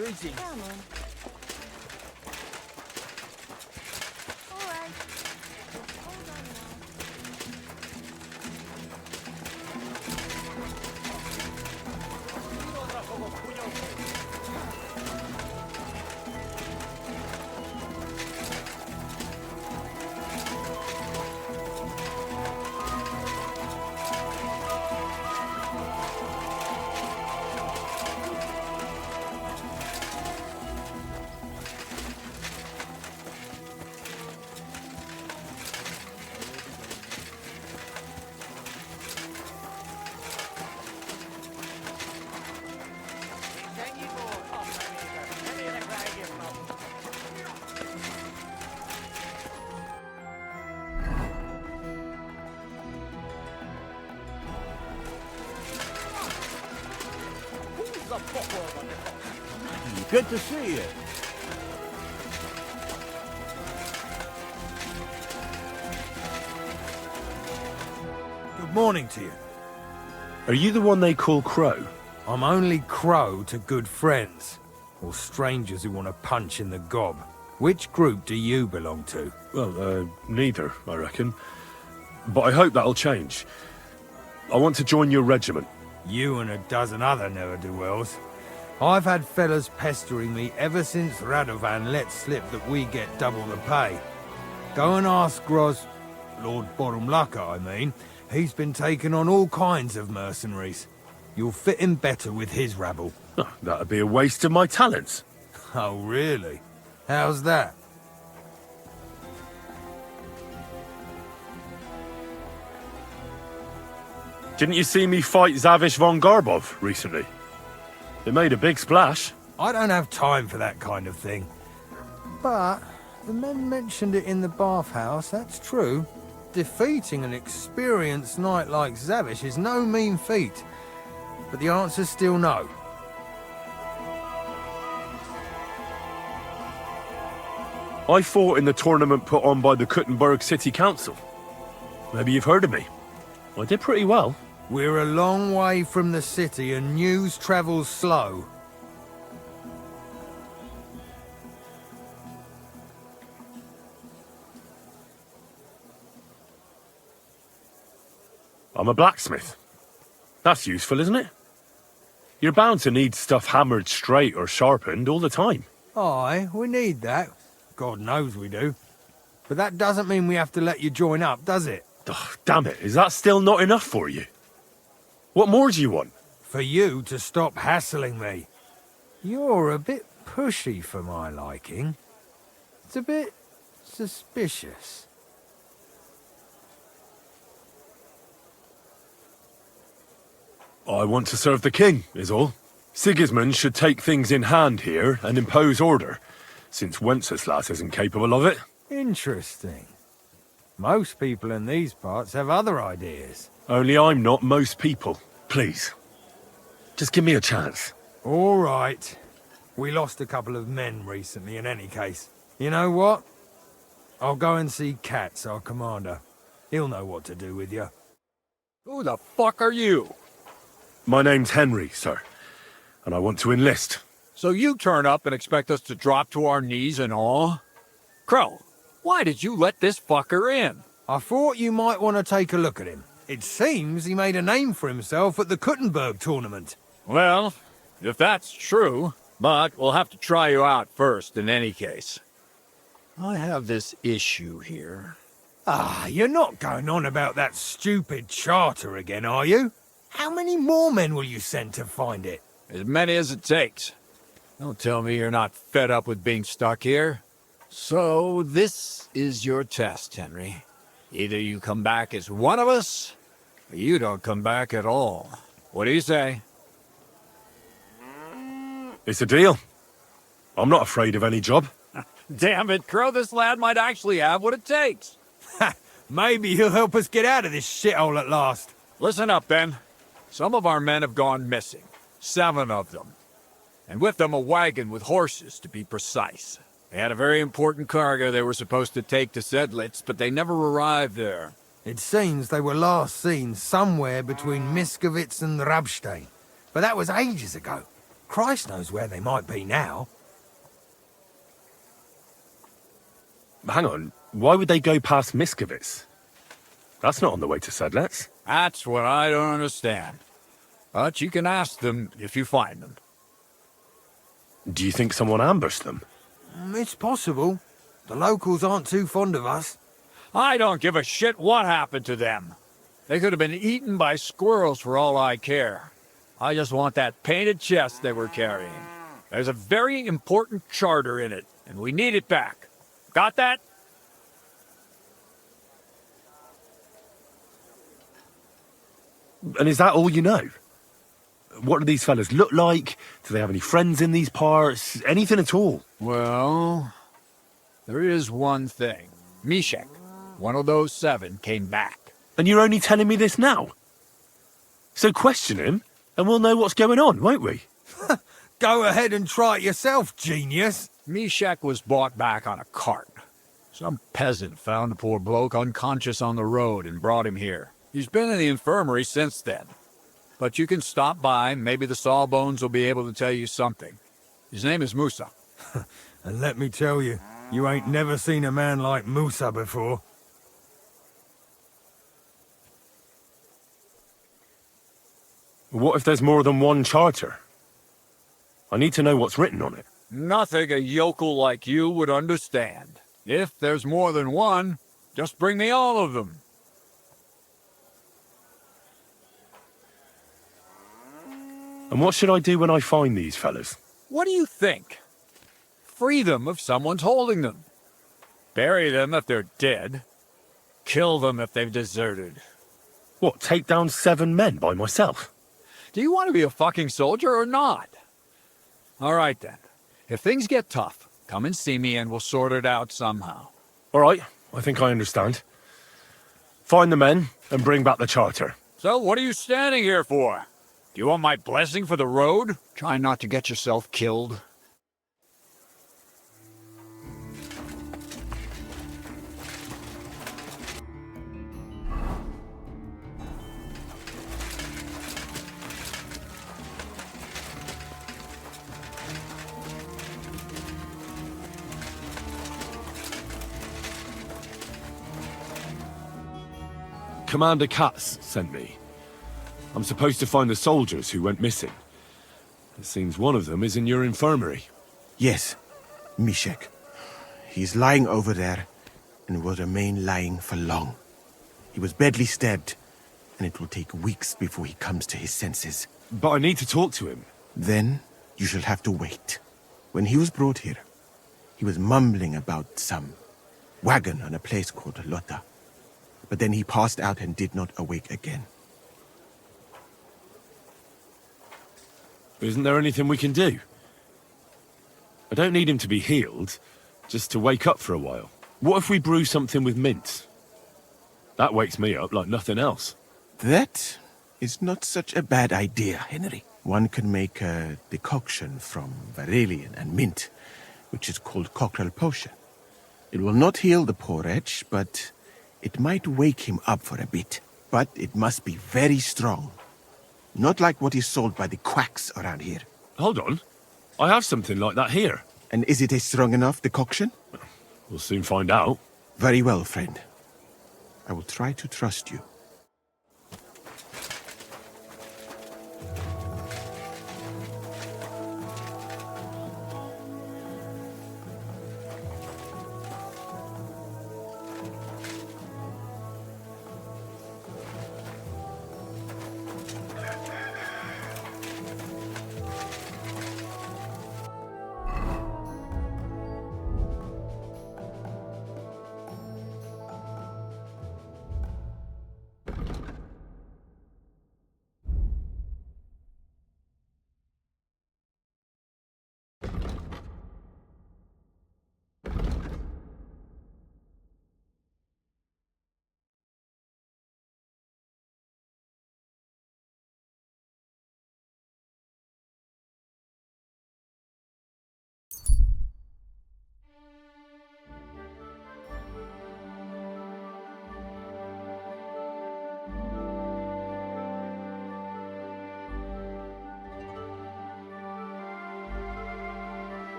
Greetings. Come on. All right. Hold on now. Good to see you. Good morning to you. Are you the one they call Crow? I'm only Crow to good friends, or strangers who want to punch in the gob. Which group do you belong to? Well, neither, I reckon. But I hope that'll change. I want to join your regiment. You and a dozen other ne'er-do-wells. I've had fellas pestering me ever since Radovan let slip that we get double the pay. Go and ask Lord Borumlaka, I mean. He's been taking on all kinds of mercenaries. You'll fit in better with his rabble. Oh, that'd be a waste of my talents. Oh, really? How's that? Didn't you see me fight Zavish von Garbov recently? It made a big splash. I don't have time for that kind of thing. But the men mentioned it in the bathhouse, that's true. Defeating an experienced knight like Zavish is no mean feat. But the answer's still no. I fought in the tournament put on by the Kuttenberg City Council. Maybe you've heard of me. I did pretty well. We're a long way from the city and news travels slow. I'm a blacksmith. That's useful, isn't it? You're bound to need stuff hammered straight or sharpened all the time. Aye, we need that. God knows we do. But that doesn't mean we have to let you join up, does it? Ugh, damn it, is that still not enough for you? What more do you want? For you to stop hassling me. You're a bit pushy for my liking. It's a bit suspicious. I want to serve the king, is all. Sigismund should take things in hand here and impose order, since Wenceslas isn't capable of it. Interesting. Most people in these parts have other ideas. Only I'm not most people. Please. Just give me a chance. All right. We lost a couple of men recently in any case. You know what? I'll go and see Katz, our commander. He'll know what to do with you. Who the fuck are you? My name's Henry, sir, and I want to enlist. So you turn up and expect us to drop to our knees in awe? Crow, why did you let this fucker in? I thought you might want to take a look at him. It seems he made a name for himself at the Kuttenberg tournament. Well, if that's true, but we'll have to try you out first in any case. I have this issue here. Ah, you're not going on about that stupid charter again, are you? How many more men will you send to find it? As many as it takes. Don't tell me you're not fed up with being stuck here. So this is your test, Henry. Either you come back as one of us, or you don't come back at all. What do you say? It's a deal. I'm not afraid of any job. Damn it, Crow, this lad might actually have what it takes. Ha! Maybe he'll help us get out of this shithole at last. Listen up, Ben. Some of our men have gone missing. 7 of them. And with them a wagon with horses, to be precise. They had a very important cargo they were supposed to take to Sedlitz, but they never arrived there. It seems they were last seen somewhere between Miskovitz and Rabstein. But that was ages ago. Christ knows where they might be now. Hang on, why would they go past Miskovitz? That's not on the way to Sedlets. That's what I don't understand. But you can ask them if you find them. Do you think someone ambushed them? It's possible. The locals aren't too fond of us. I don't give a shit what happened to them. They could have been eaten by squirrels for all I care. I just want that painted chest they were carrying. There's a very important charter in it, and we need it back. Got that? And is that all you know? What do these fellas look like? Do they have any friends in these parts? Anything at all? Well, there is one thing. Mishek, one of those 7, came back. And you're only telling me this now? So question him, and we'll know what's going on, won't we? Go ahead and try it yourself, genius. Mishek was brought back on a cart. Some peasant found the poor bloke unconscious on the road and brought him here. He's been in the infirmary since then. But you can stop by, maybe the Sawbones will be able to tell you something. His name is Musa. And let me tell you, you ain't never seen a man like Musa before. What if there's more than one charter? I need to know what's written on it. Nothing a yokel like you would understand. If there's more than one, just bring me all of them. And what should I do when I find these fellas? What do you think? Free them if someone's holding them. Bury them if they're dead. Kill them if they've deserted. What, take down 7 men by myself? Do you want to be a fucking soldier or not? All right then. If things get tough, come and see me and we'll sort it out somehow. All right, I think I understand. Find the men and bring back the charter. So what are you standing here for? Do you want my blessing for the road? Try not to get yourself killed. Commander Katz sent me. I'm supposed to find the soldiers who went missing. It seems one of them is in your infirmary. Yes, Mishek. He's lying over there, and will remain lying for long. He was badly stabbed, and it will take weeks before he comes to his senses. But I need to talk to him. Then you shall have to wait. When he was brought here, he was mumbling about some wagon on a place called Lota. But then he passed out and did not awake again. Isn't there anything we can do? I don't need him to be healed, just to wake up for a while. What if we brew something with mint? That wakes me up like nothing else. That is not such a bad idea, Henry. One can make a decoction from Varelian and mint, which is called cockerel potion. It will not heal the poor wretch, but it might wake him up for a bit. But it must be very strong. Not like what is sold by the quacks around here. Hold on. I have something like that here. And is it a strong enough decoction? We'll soon find out. Very well, friend. I will try to trust you.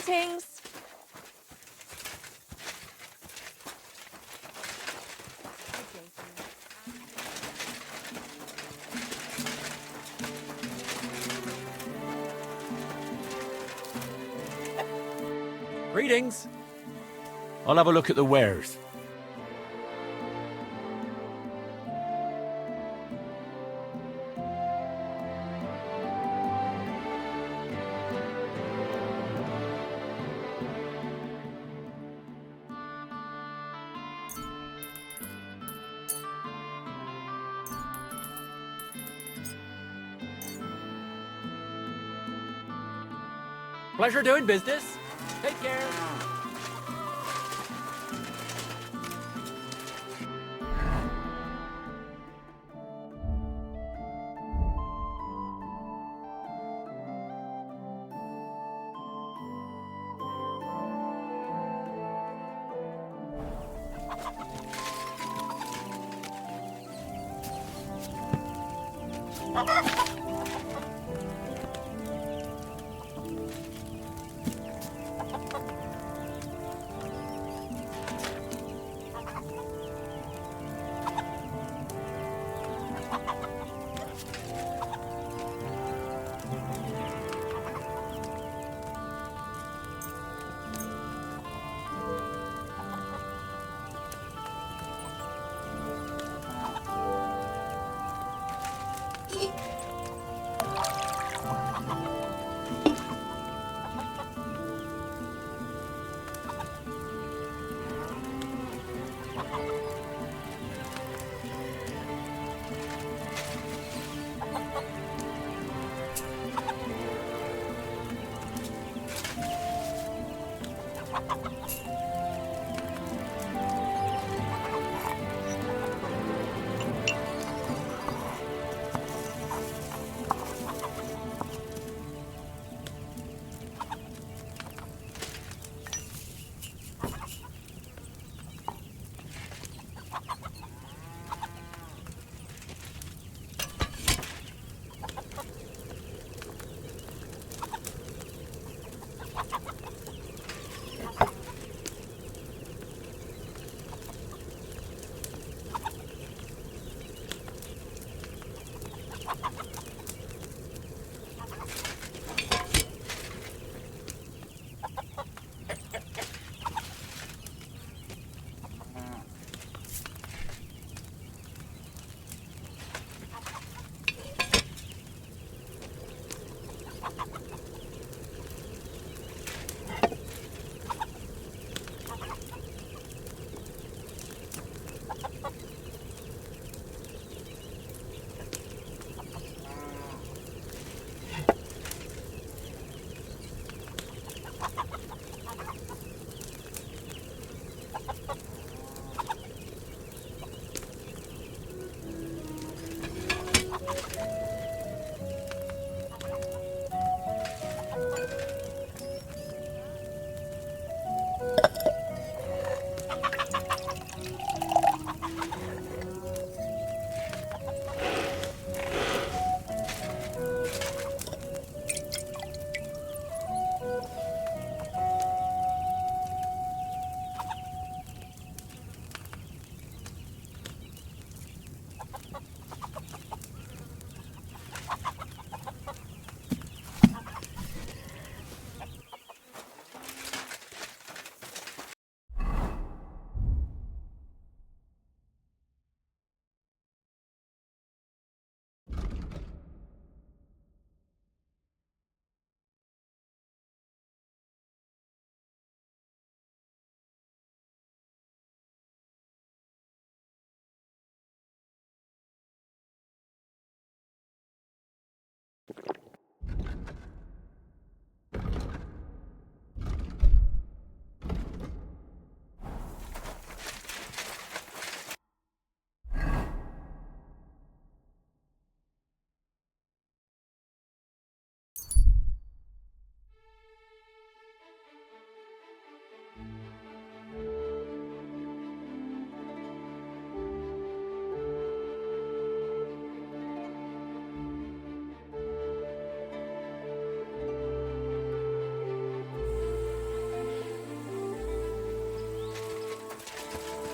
Greetings. Greetings. I'll have a look at the wares. Pleasure doing business. Take care.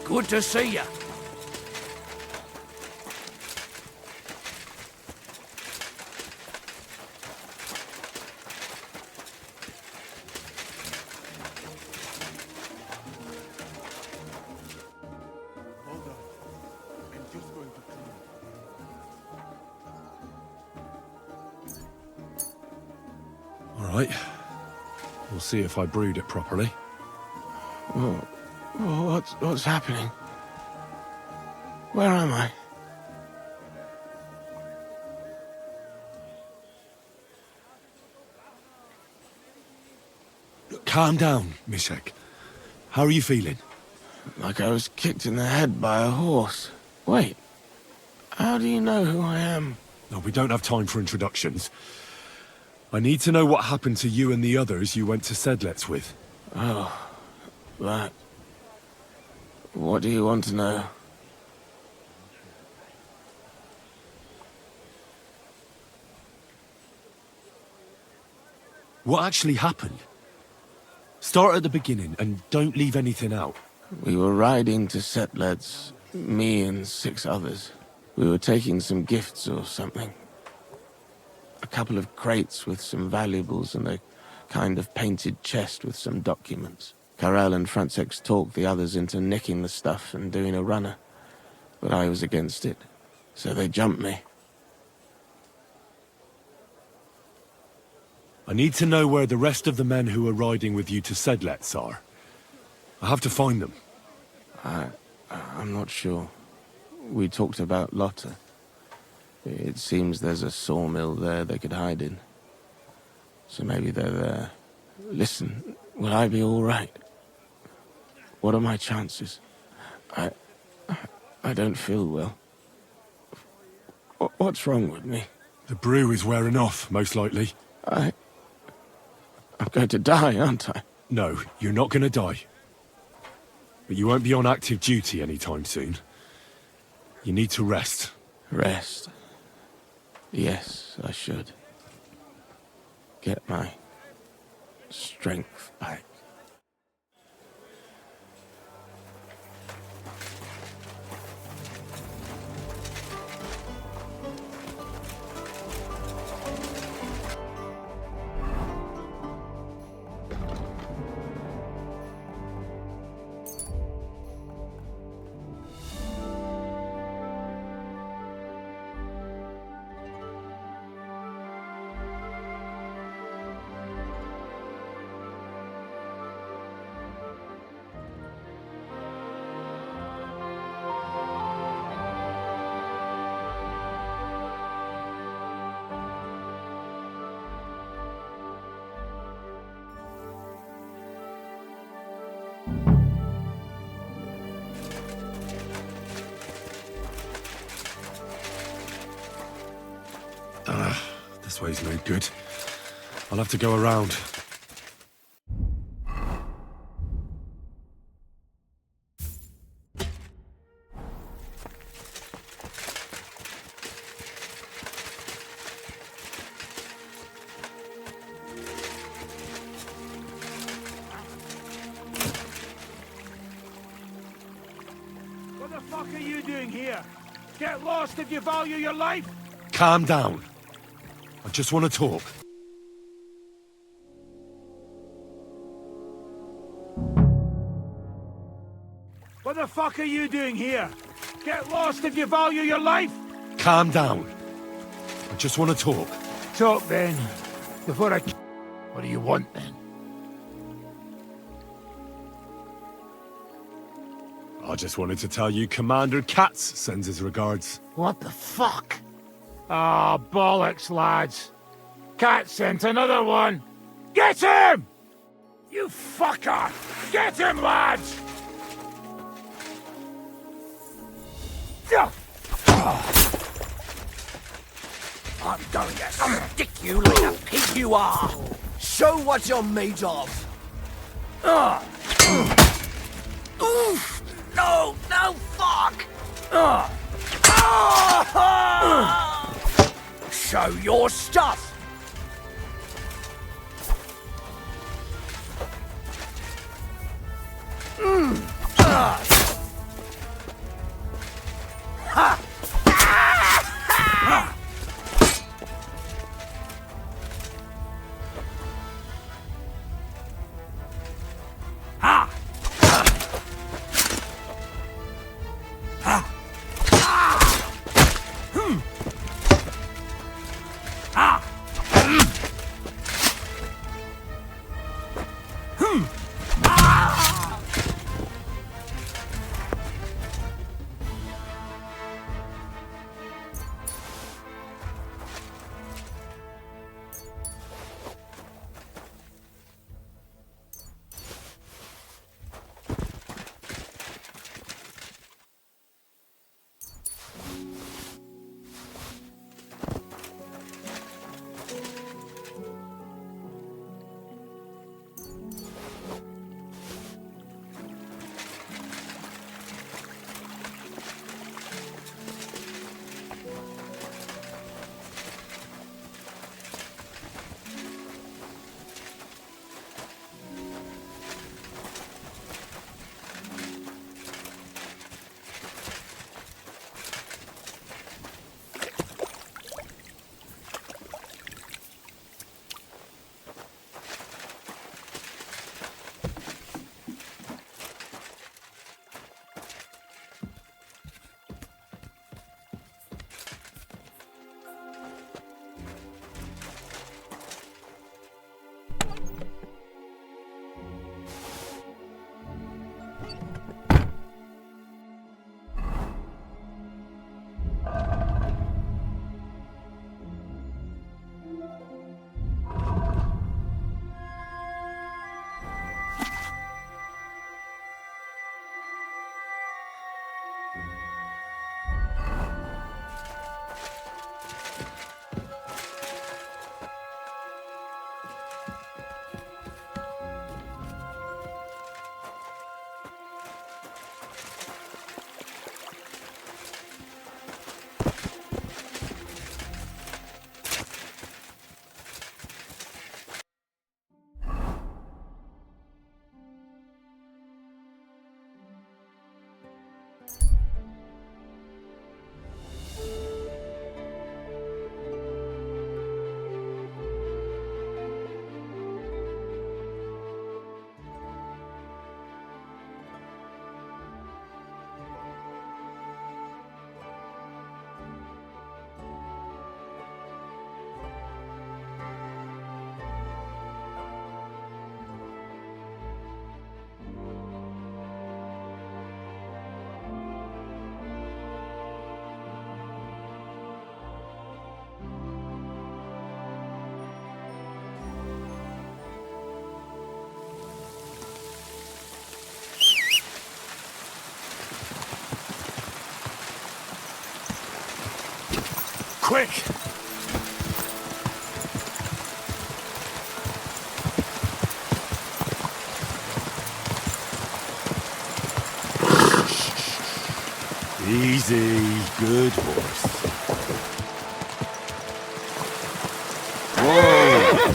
Good to see you. Hold on. I'm just going to clean. All right. We'll see if I brewed it properly. What's happening? Where am I? Calm down, Mishek. How are you feeling? Like I was kicked in the head by a horse. Wait, how do you know who I am? No, we don't have time for introductions. I need to know what happened to you and the others you went to Sedlets with. Oh, that. What do you want to know? What actually happened? Start at the beginning and don't leave anything out. We were riding to Setleds, me and 6 others. We were taking some gifts or something. A couple of crates with some valuables and a kind of painted chest with some documents. Karel and Francex talked the others into nicking the stuff and doing a runner, but I was against it, so they jumped me. I need to know where the rest of the men who are riding with you to Sedlets are. I have to find them. I'm not sure. We talked about Lotta. It seems there's a sawmill there they could hide in. So maybe they're there. Listen, will I be all right? What are my chances? I don't feel well. What's wrong with me? The brew is wearing off, most likely. I'm going to die, aren't I? No, you're not going to die. But you won't be on active duty anytime soon. You need to rest. Rest. Yes, I should. Get my strength back. This way's no good. I'll have to go around. What the fuck are you doing here? Get lost if you value your life! Calm down. I just want to talk. What the fuck are you doing here? Get lost if you value your life! Calm down. I just want to talk. Talk then, before I... What do you want then? I just wanted to tell you Commander Katz sends his regards. What the fuck? Ah, bollocks, lads. Cat sent another one. Get him! You fucker! Get him, lads! I'm going to stick you like a pig you are. Show what you're made of. Oof! No, no, fuck! Show your stuff! quick! Easy, good horse. Whoa!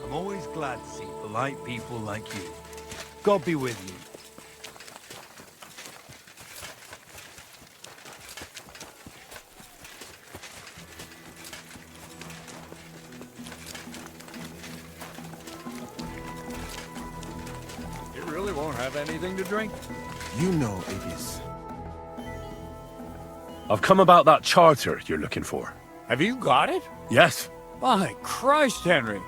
I'm always glad to see polite people like you. God be with you. You really won't have anything to drink? You know it is. I've come about that charter you're looking for. Have you got it? Yes. My Christ, Henry.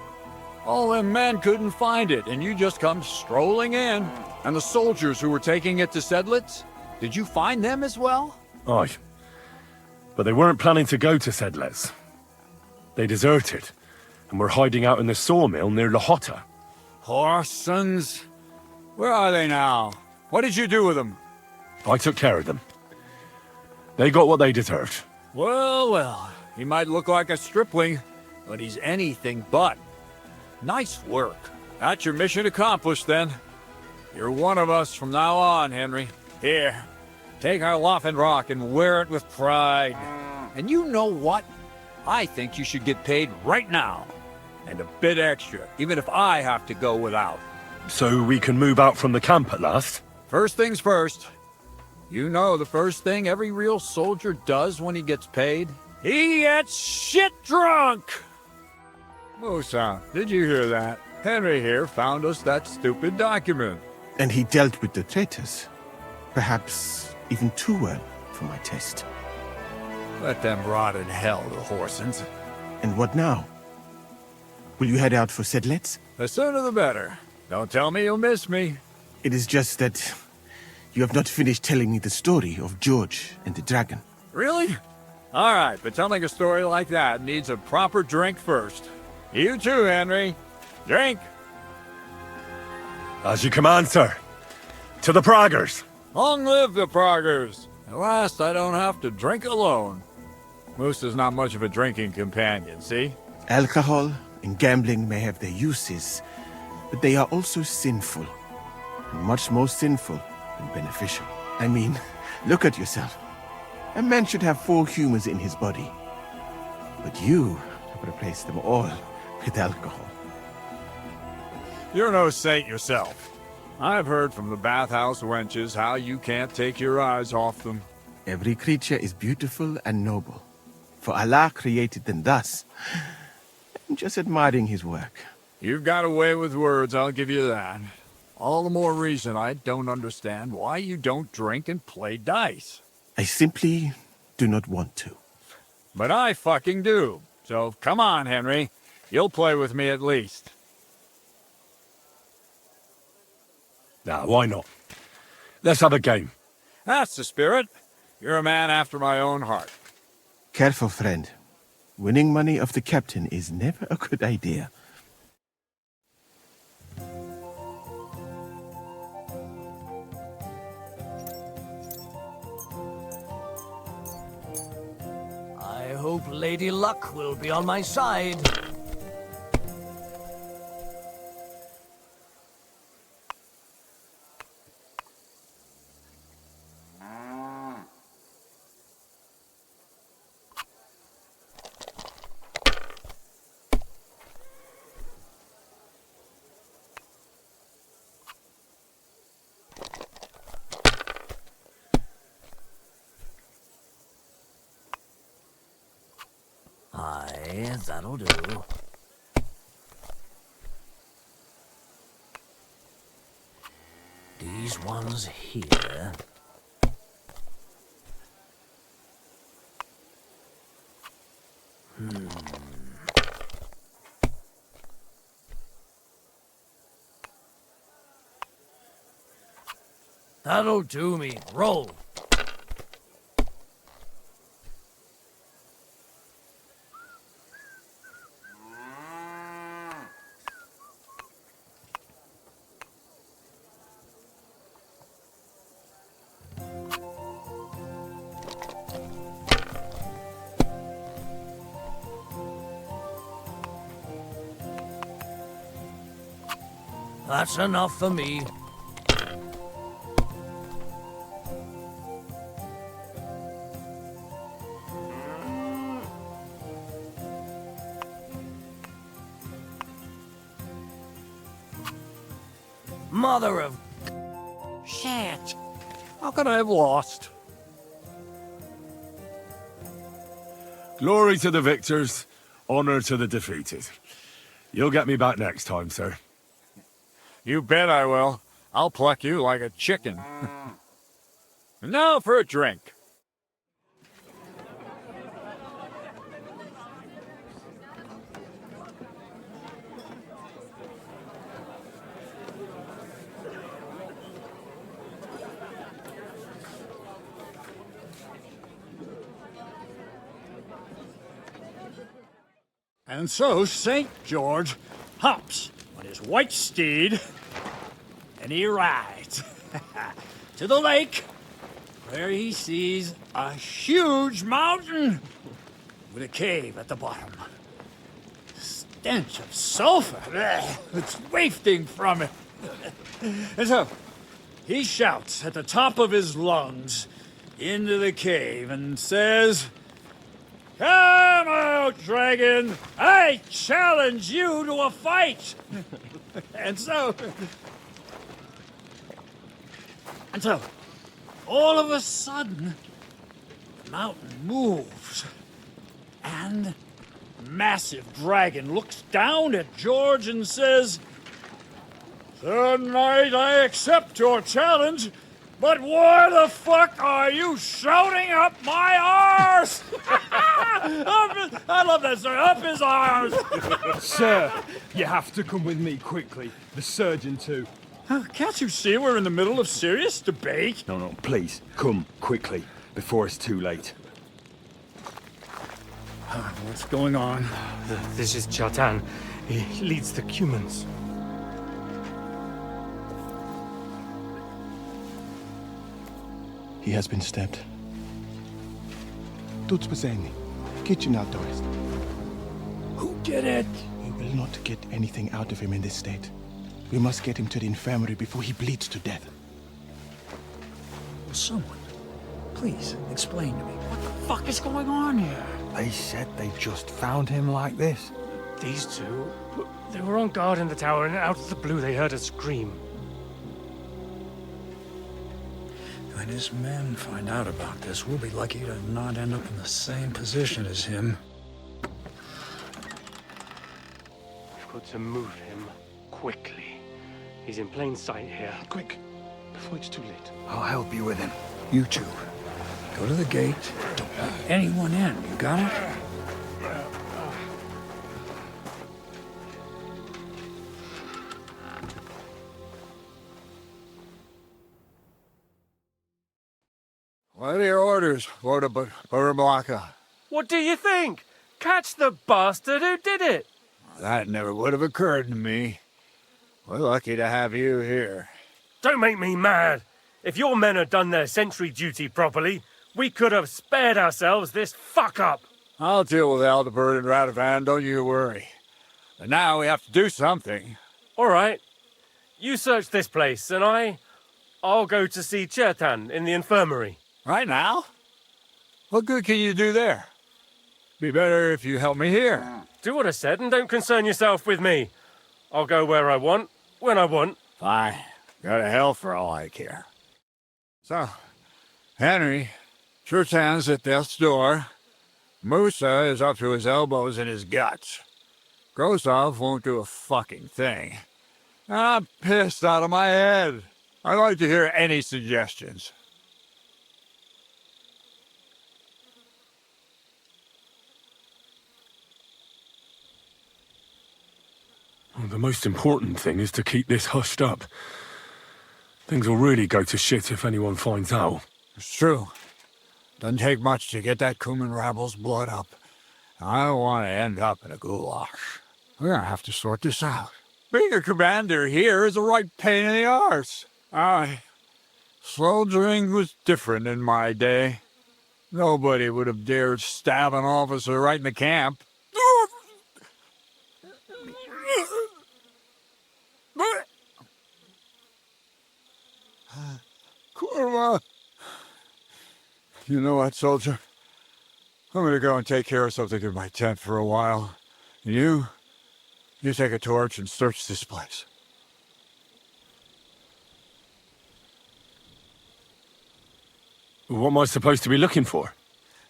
All them men couldn't find it, and you just come strolling in. And the soldiers who were taking it to Sedlitz? Did you find them as well? Aye. But they weren't planning to go to Sedlitz. They deserted, and were hiding out in the sawmill near Lahota. Horsons. Where are they now? What did you do with them? I took care of them. They got what they deserved. Well, well. He might look like a stripling, but he's anything but. Nice work. That's your mission accomplished, then. You're one of us from now on, Henry. Here, take our Loffen Rock and wear it with pride. And you know what? I think you should get paid right now. And a bit extra, even if I have to go without. So we can move out from the camp at last? First things first. You know the first thing every real soldier does when he gets paid? He gets shit drunk! Musa, did you hear that? Henry here found us that stupid document. And he dealt with the traitors. Perhaps even too well for my taste. Let them rot in hell, the Horsens. And what now? Will you head out for Sedlitz? The sooner the better. Don't tell me you'll miss me. It is just that you have not finished telling me the story of George and the dragon. Really? All right, but telling a story like that needs a proper drink first. You too, Henry. Drink. As you command, sir. To the Praggers. Long live the Praggers. At last, I don't have to drink alone. Moose is not much of a drinking companion, see? Alcohol and gambling may have their uses, but they are also sinful. And much more sinful than beneficial. I mean, look at yourself. A man should have 4 humors in his body. But you have replaced them all with alcohol. You're no saint yourself. I've heard from the bathhouse wenches how you can't take your eyes off them. Every creature is beautiful and noble. For Allah created them thus. I'm just admiring his work. You've got a way with words, I'll give you that. All the more reason I don't understand why you don't drink and play dice. I simply do not want to. But I fucking do. So come on, Henry. You'll play with me at least. Nah, why not? Let's have a game. That's the spirit. You're a man after my own heart. Careful, friend. Winning money of the captain is never a good idea. I hope Lady Luck will be on my side. Aye, that'll do. These ones here. That'll do me. Roll. That's enough for me. Mother of... Shit. How could I have lost? Glory to the victors, honor to the defeated. You'll get me back next time, sir. You bet I will. I'll pluck you like a chicken. Now for a drink. And so St. George hops on his white steed, and he rides to the lake, where he sees a huge mountain with a cave at the bottom. The stench of sulfur, it's wafting from it. And so he shouts at the top of his lungs into the cave and says, "Come out, dragon! I challenge you to a fight!" And so, all of a sudden, the mountain moves, and the massive dragon looks down at George and says, "Tonight I accept your challenge, but why the fuck are you shouting up my arse?" I love that, sir. Up his arse. Sir, you have to come with me quickly. The surgeon too. Can't you see we're in the middle of serious debate? No, please, come quickly, before it's too late. What's going on? This is Chatan. He leads the Cumans. He has been stabbed. Tuts bezeni. Kitchen outdoors. Who did it? We will not get anything out of him in this state. We must get him to the infirmary before he bleeds to death. Someone, please explain to me. What the fuck is going on here? They said they just found him like this. These two, they were on guard in the tower, and out of the blue they heard a scream. When his men find out about this, we'll be lucky to not end up in the same position as him. We've got to move him quickly. He's in plain sight here. Quick, before it's too late. I'll help you with him. You two. Go to the gate. Don't let anyone in. You got it? What are your orders, Lord of Burblaka? What do you think? Catch the bastard who did it! That never would have occurred to me. We're lucky to have you here. Don't make me mad. If your men had done their sentry duty properly, we could have spared ourselves this fuck-up. I'll deal with Aldebert and Radovan, don't you worry. But now we have to do something. All right. You search this place, and I'll go to see Chertan in the infirmary. Right now? What good can you do there? Be better if you help me here. Do what I said and don't concern yourself with me. I'll go where I want, when I want. Fine. Go to hell for all I care. So, Henry, Chertan's at death's door. Musa is up to his elbows in his guts. Grosov won't do a fucking thing. I'm pissed out of my head. I'd like to hear any suggestions. Well, the most important thing is to keep this hushed up. Things will really go to shit if anyone finds out. It's true. Doesn't take much to get that Kuman rabble's blood up. I don't want to end up in a goulash. We're gonna have to sort this out. Being a commander here is a right pain in the arse. Soldiering was different in my day. Nobody would have dared stab an officer right in the camp. Kurva! You know what, soldier? I'm gonna go and take care of something in my tent for a while. And you take a torch and search this place. What am I supposed to be looking for?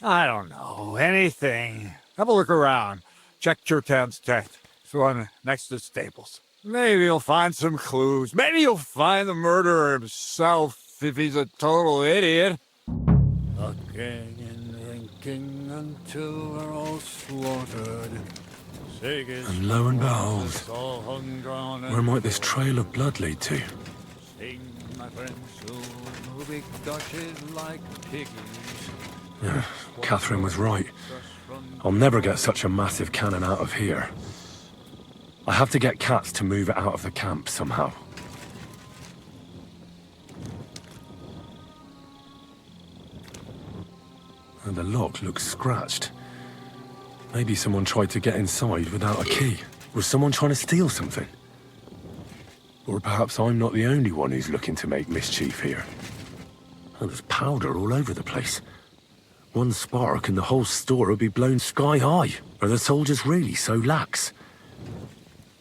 I don't know. Anything. Have a look around. Check Chertan's tent. It's the one next to the stables. Maybe you'll find some clues. Maybe you'll find the murderer himself if he's a total idiot. Looking and thinking until they're all slaughtered. And lo and behold, where might this trail of blood lead to? Sing, my friends, who big Dutches like piggies. Yeah, Catherine was right. I'll never get such a massive cannon out of here. I have to get Katz to move it out of the camp somehow. And the lock looks scratched. Maybe someone tried to get inside without a key. Was someone trying to steal something? Or perhaps I'm not the only one who's looking to make mischief here. Oh, there's powder all over the place. One spark and the whole store would be blown sky high. Are the soldiers really so lax?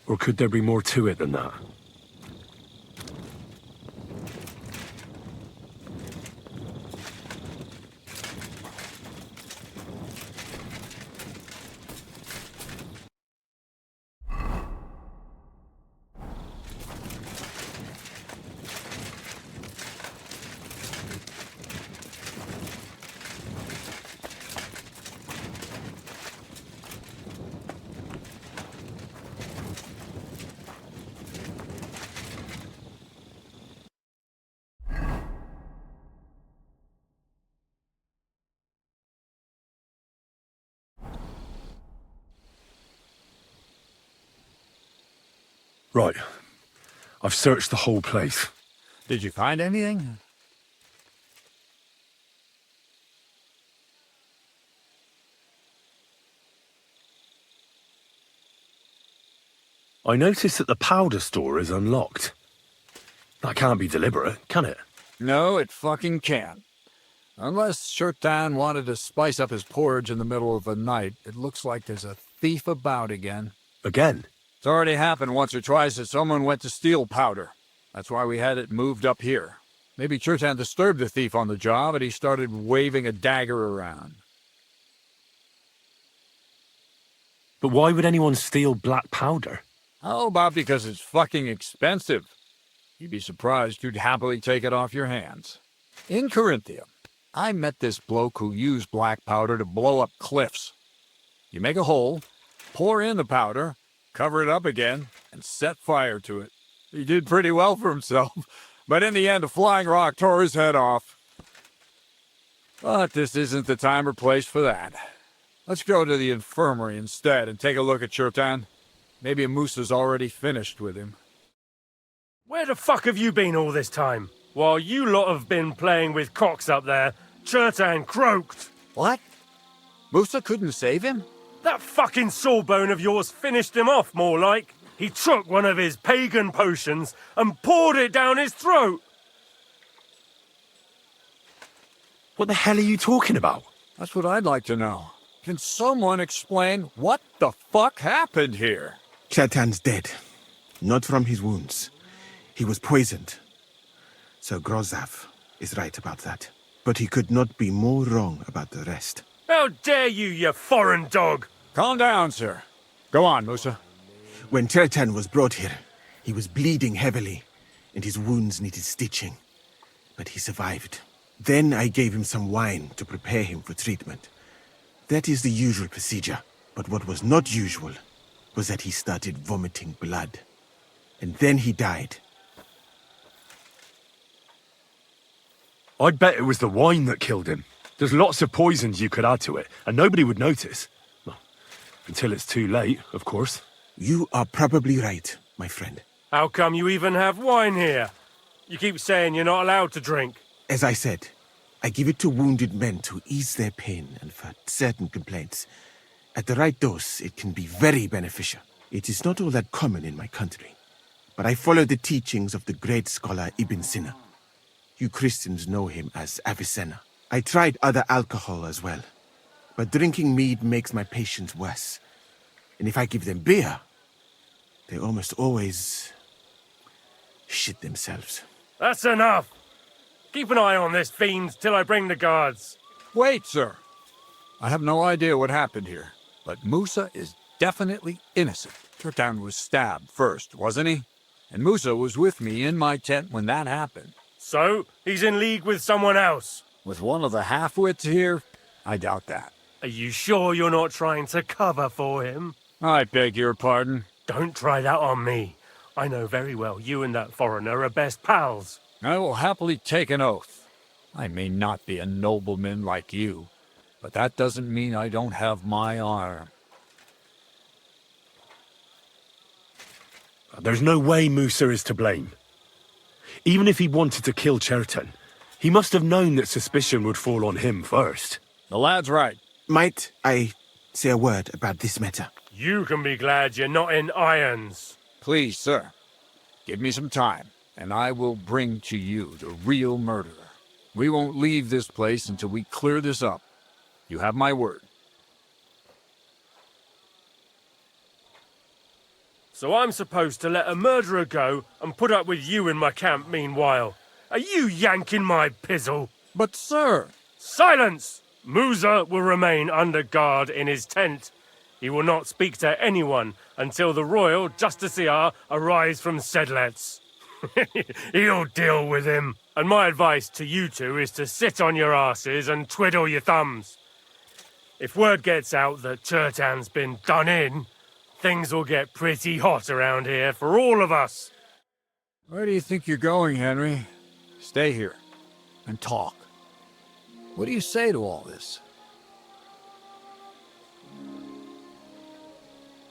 Or could there be more to it than that? Right. I've searched the whole place. Did you find anything? I noticed that the powder store is unlocked. That can't be deliberate, can it? No, it fucking can't. Unless Chertan wanted to spice up his porridge in the middle of the night, it looks like there's a thief about again. Again? It's already happened once or twice that someone went to steal powder. That's why we had it moved up here. Maybe Chertan disturbed the thief on the job and he started waving a dagger around. But why would anyone steal black powder? How about because it's fucking expensive? You'd be surprised who'd happily take it off your hands. In Corinthia, I met this bloke who used black powder to blow up cliffs. You make a hole, pour in the powder, cover it up again, and set fire to it. He did pretty well for himself, but in the end, a flying rock tore his head off. But this isn't the time or place for that. Let's go to the infirmary instead and take a look at Chertan. Maybe Musa's already finished with him. Where the fuck have you been all this time? While you lot have been playing with cocks up there, Chertan croaked. What? Musa couldn't save him? That fucking sawbone of yours finished him off, more like. He took one of his pagan potions and poured it down his throat. What the hell are you talking about? That's what I'd like to know. Can someone explain what the fuck happened here? Chertan's dead. Not from his wounds. He was poisoned. So Grozav is right about that. But he could not be more wrong about the rest. How dare you foreign dog! Calm down, sir. Go on, Musa. When Chertan was brought here, he was bleeding heavily, and his wounds needed stitching. But he survived. Then I gave him some wine to prepare him for treatment. That is the usual procedure. But what was not usual was that he started vomiting blood. And then he died. I'd bet it was the wine that killed him. There's lots of poisons you could add to it, and nobody would notice. Well, until it's too late, of course. You are probably right, my friend. How come you even have wine here? You keep saying you're not allowed to drink. As I said, I give it to wounded men to ease their pain and for certain complaints. At the right dose, it can be very beneficial. It is not all that common in my country, but I follow the teachings of the great scholar Ibn Sina. You Christians know him as Avicenna. I tried other alcohol as well, but drinking mead makes my patients worse. And if I give them beer, they almost always shit themselves. That's enough! Keep an eye on this fiend till I bring the guards. Wait, sir. I have no idea what happened here, but Musa is definitely innocent. Chertan was stabbed first, wasn't he? And Musa was with me in my tent when that happened. So, he's in league with someone else? With one of the half-wits here? I doubt that. Are you sure you're not trying to cover for him? I beg your pardon. Don't try that on me. I know very well you and that foreigner are best pals. I will happily take an oath. I may not be a nobleman like you, but that doesn't mean I don't have my honor. There's no way Musa is to blame. Even if he wanted to kill Chertan, he must have known that suspicion would fall on him first. The lad's right. Might I say a word about this matter? You can be glad you're not in irons. Please, sir, give me some time, and I will bring to you the real murderer. We won't leave this place until we clear this up. You have my word. So I'm supposed to let a murderer go and put up with you in my camp meanwhile. Are you yanking my pizzle? But, sir... Silence! Musa will remain under guard in his tent. He will not speak to anyone until the royal justiciar arrives from Sedlets. He'll deal with him. And my advice to you two is to sit on your asses and twiddle your thumbs. If word gets out that Chertan's been done in, things will get pretty hot around here for all of us. Where do you think you're going, Henry? Stay here and talk. What do you say to all this?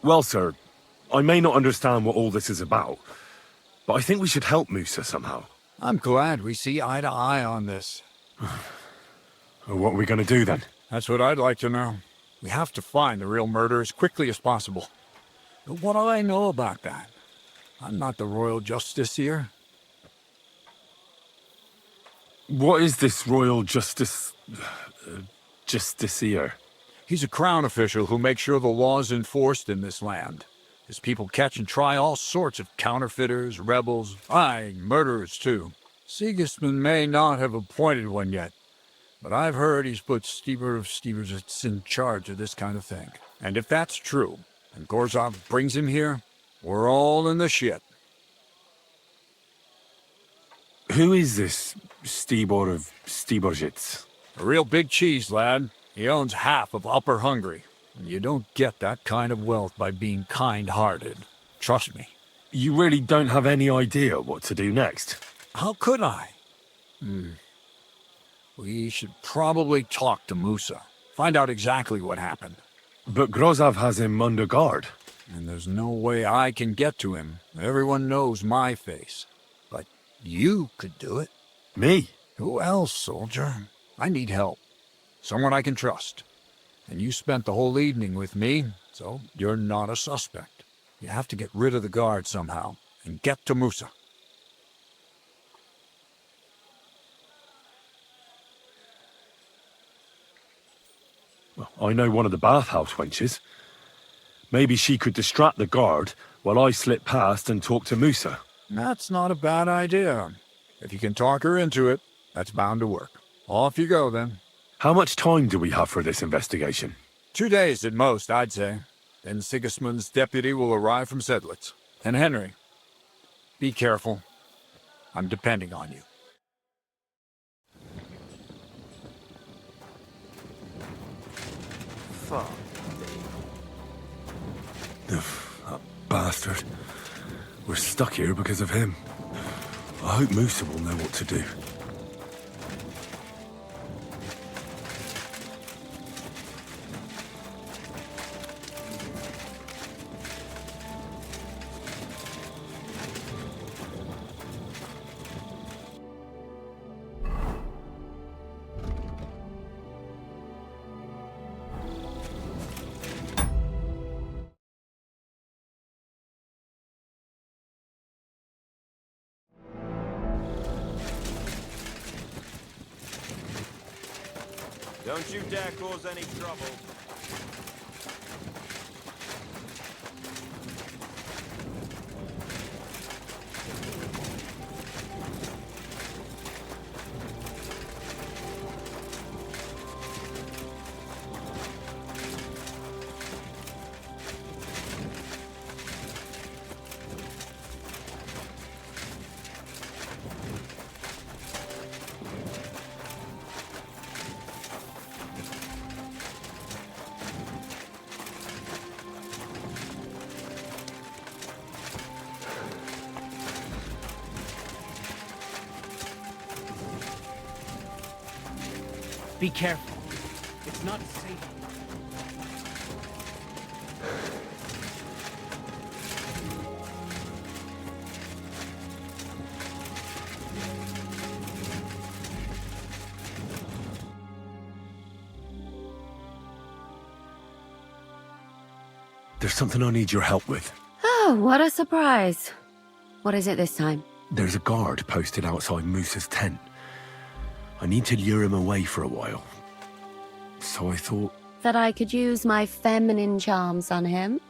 Well, sir, I may not understand what all this is about, but I think we should help Musa somehow. I'm glad we see eye to eye on this. What are we going to do then? That's what I'd like to know. We have to find the real murderer as quickly as possible. But what do I know about that? I'm not the royal justiciar. What is this royal justiciar? He's a crown official who makes sure the law is enforced in this land. His people catch and try all sorts of counterfeiters, rebels, aye, murderers too. Sigismund may not have appointed one yet, but I've heard he's put Stever of Steversits in charge of this kind of thing. And if that's true, and Gorzov brings him here, we're all in the shit. Who is this Stibor of Stiborjits? A real big cheese, lad. He owns half of Upper Hungary. And you don't get that kind of wealth by being kind-hearted. Trust me. You really don't have any idea what to do next? How could I? We should probably talk to Musa. Find out exactly what happened. But Grozov has him under guard. And there's no way I can get to him. Everyone knows my face. But you could do it. Me? Who else, soldier? I need help. Someone I can trust. And you spent the whole evening with me, so you're not a suspect. You have to get rid of the guard somehow, and get to Musa. Well, I know one of the bathhouse wenches. Maybe she could distract the guard while I slip past and talk to Musa. That's not a bad idea. If you can talk her into it, that's bound to work. Off you go, then. How much time do we have for this investigation? 2 days at most, I'd say. Then Sigismund's deputy will arrive from Sedlitz. And Henry, be careful. I'm depending on you. Fuck. That bastard. We're stuck here because of him. I hope Musa will know what to do. Don't you dare cause any trouble. Be careful. It's not safe. There's something I need your help with. Oh, what a surprise. What is it this time? There's a guard posted outside Musa's tent. I need to lure him away for a while. So I thought... That I could use my feminine charms on him?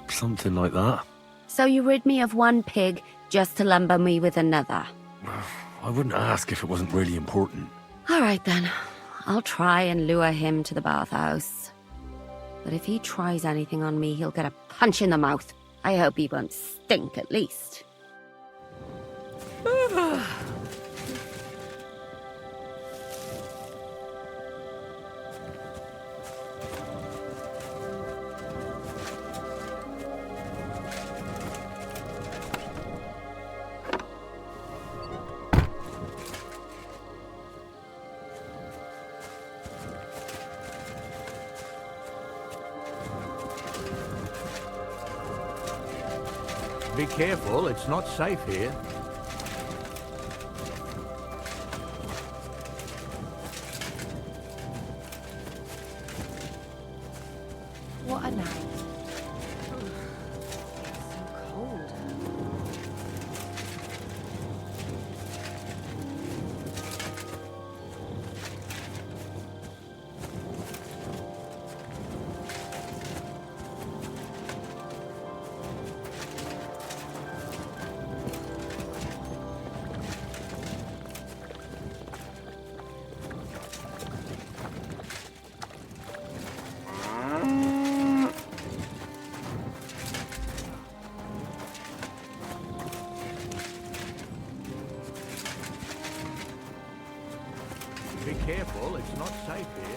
Something like that. So you rid me of one pig just to lumber me with another? I wouldn't ask if it wasn't really important. All right then. I'll try and lure him to the bathhouse. But if he tries anything on me, he'll get a punch in the mouth. I hope he won't stink at least. Be careful, it's not safe here. What a night. It's so cold. careful, it's not safe here.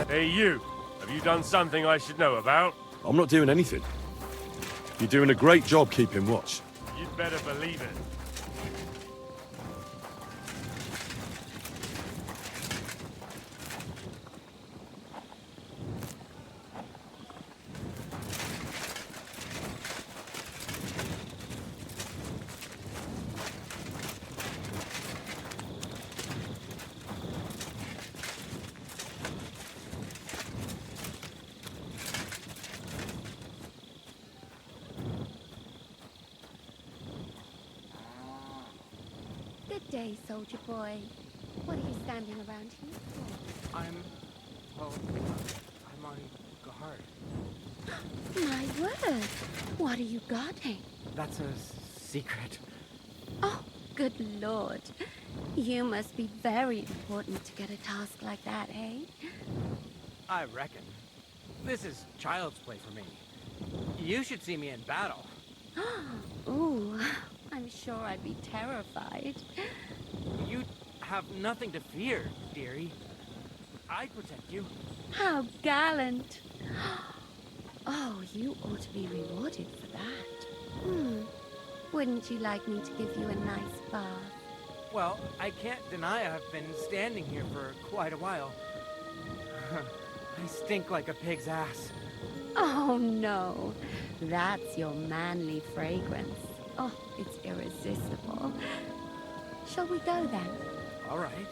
Hey, you. Have you done something I should know about? I'm not doing anything. You're doing a great job keeping watch. You'd better believe it. Good day, soldier boy. What are you standing around here for? I'm on guard. My word! What are you guarding? That's a secret. Oh, good lord. You must be very important to get a task like that, eh? I reckon. This is child's play for me. You should see me in battle. Ooh, I'm sure I'd be terrified. You have nothing to fear, dearie. I protect you. How gallant. Oh, you ought to be rewarded for that. Wouldn't you like me to give you a nice bath? Well, I can't deny I've been standing here for quite a while. I stink like a pig's ass. Oh, no. That's your manly fragrance. Oh, it's irresistible. Shall we go then? All right.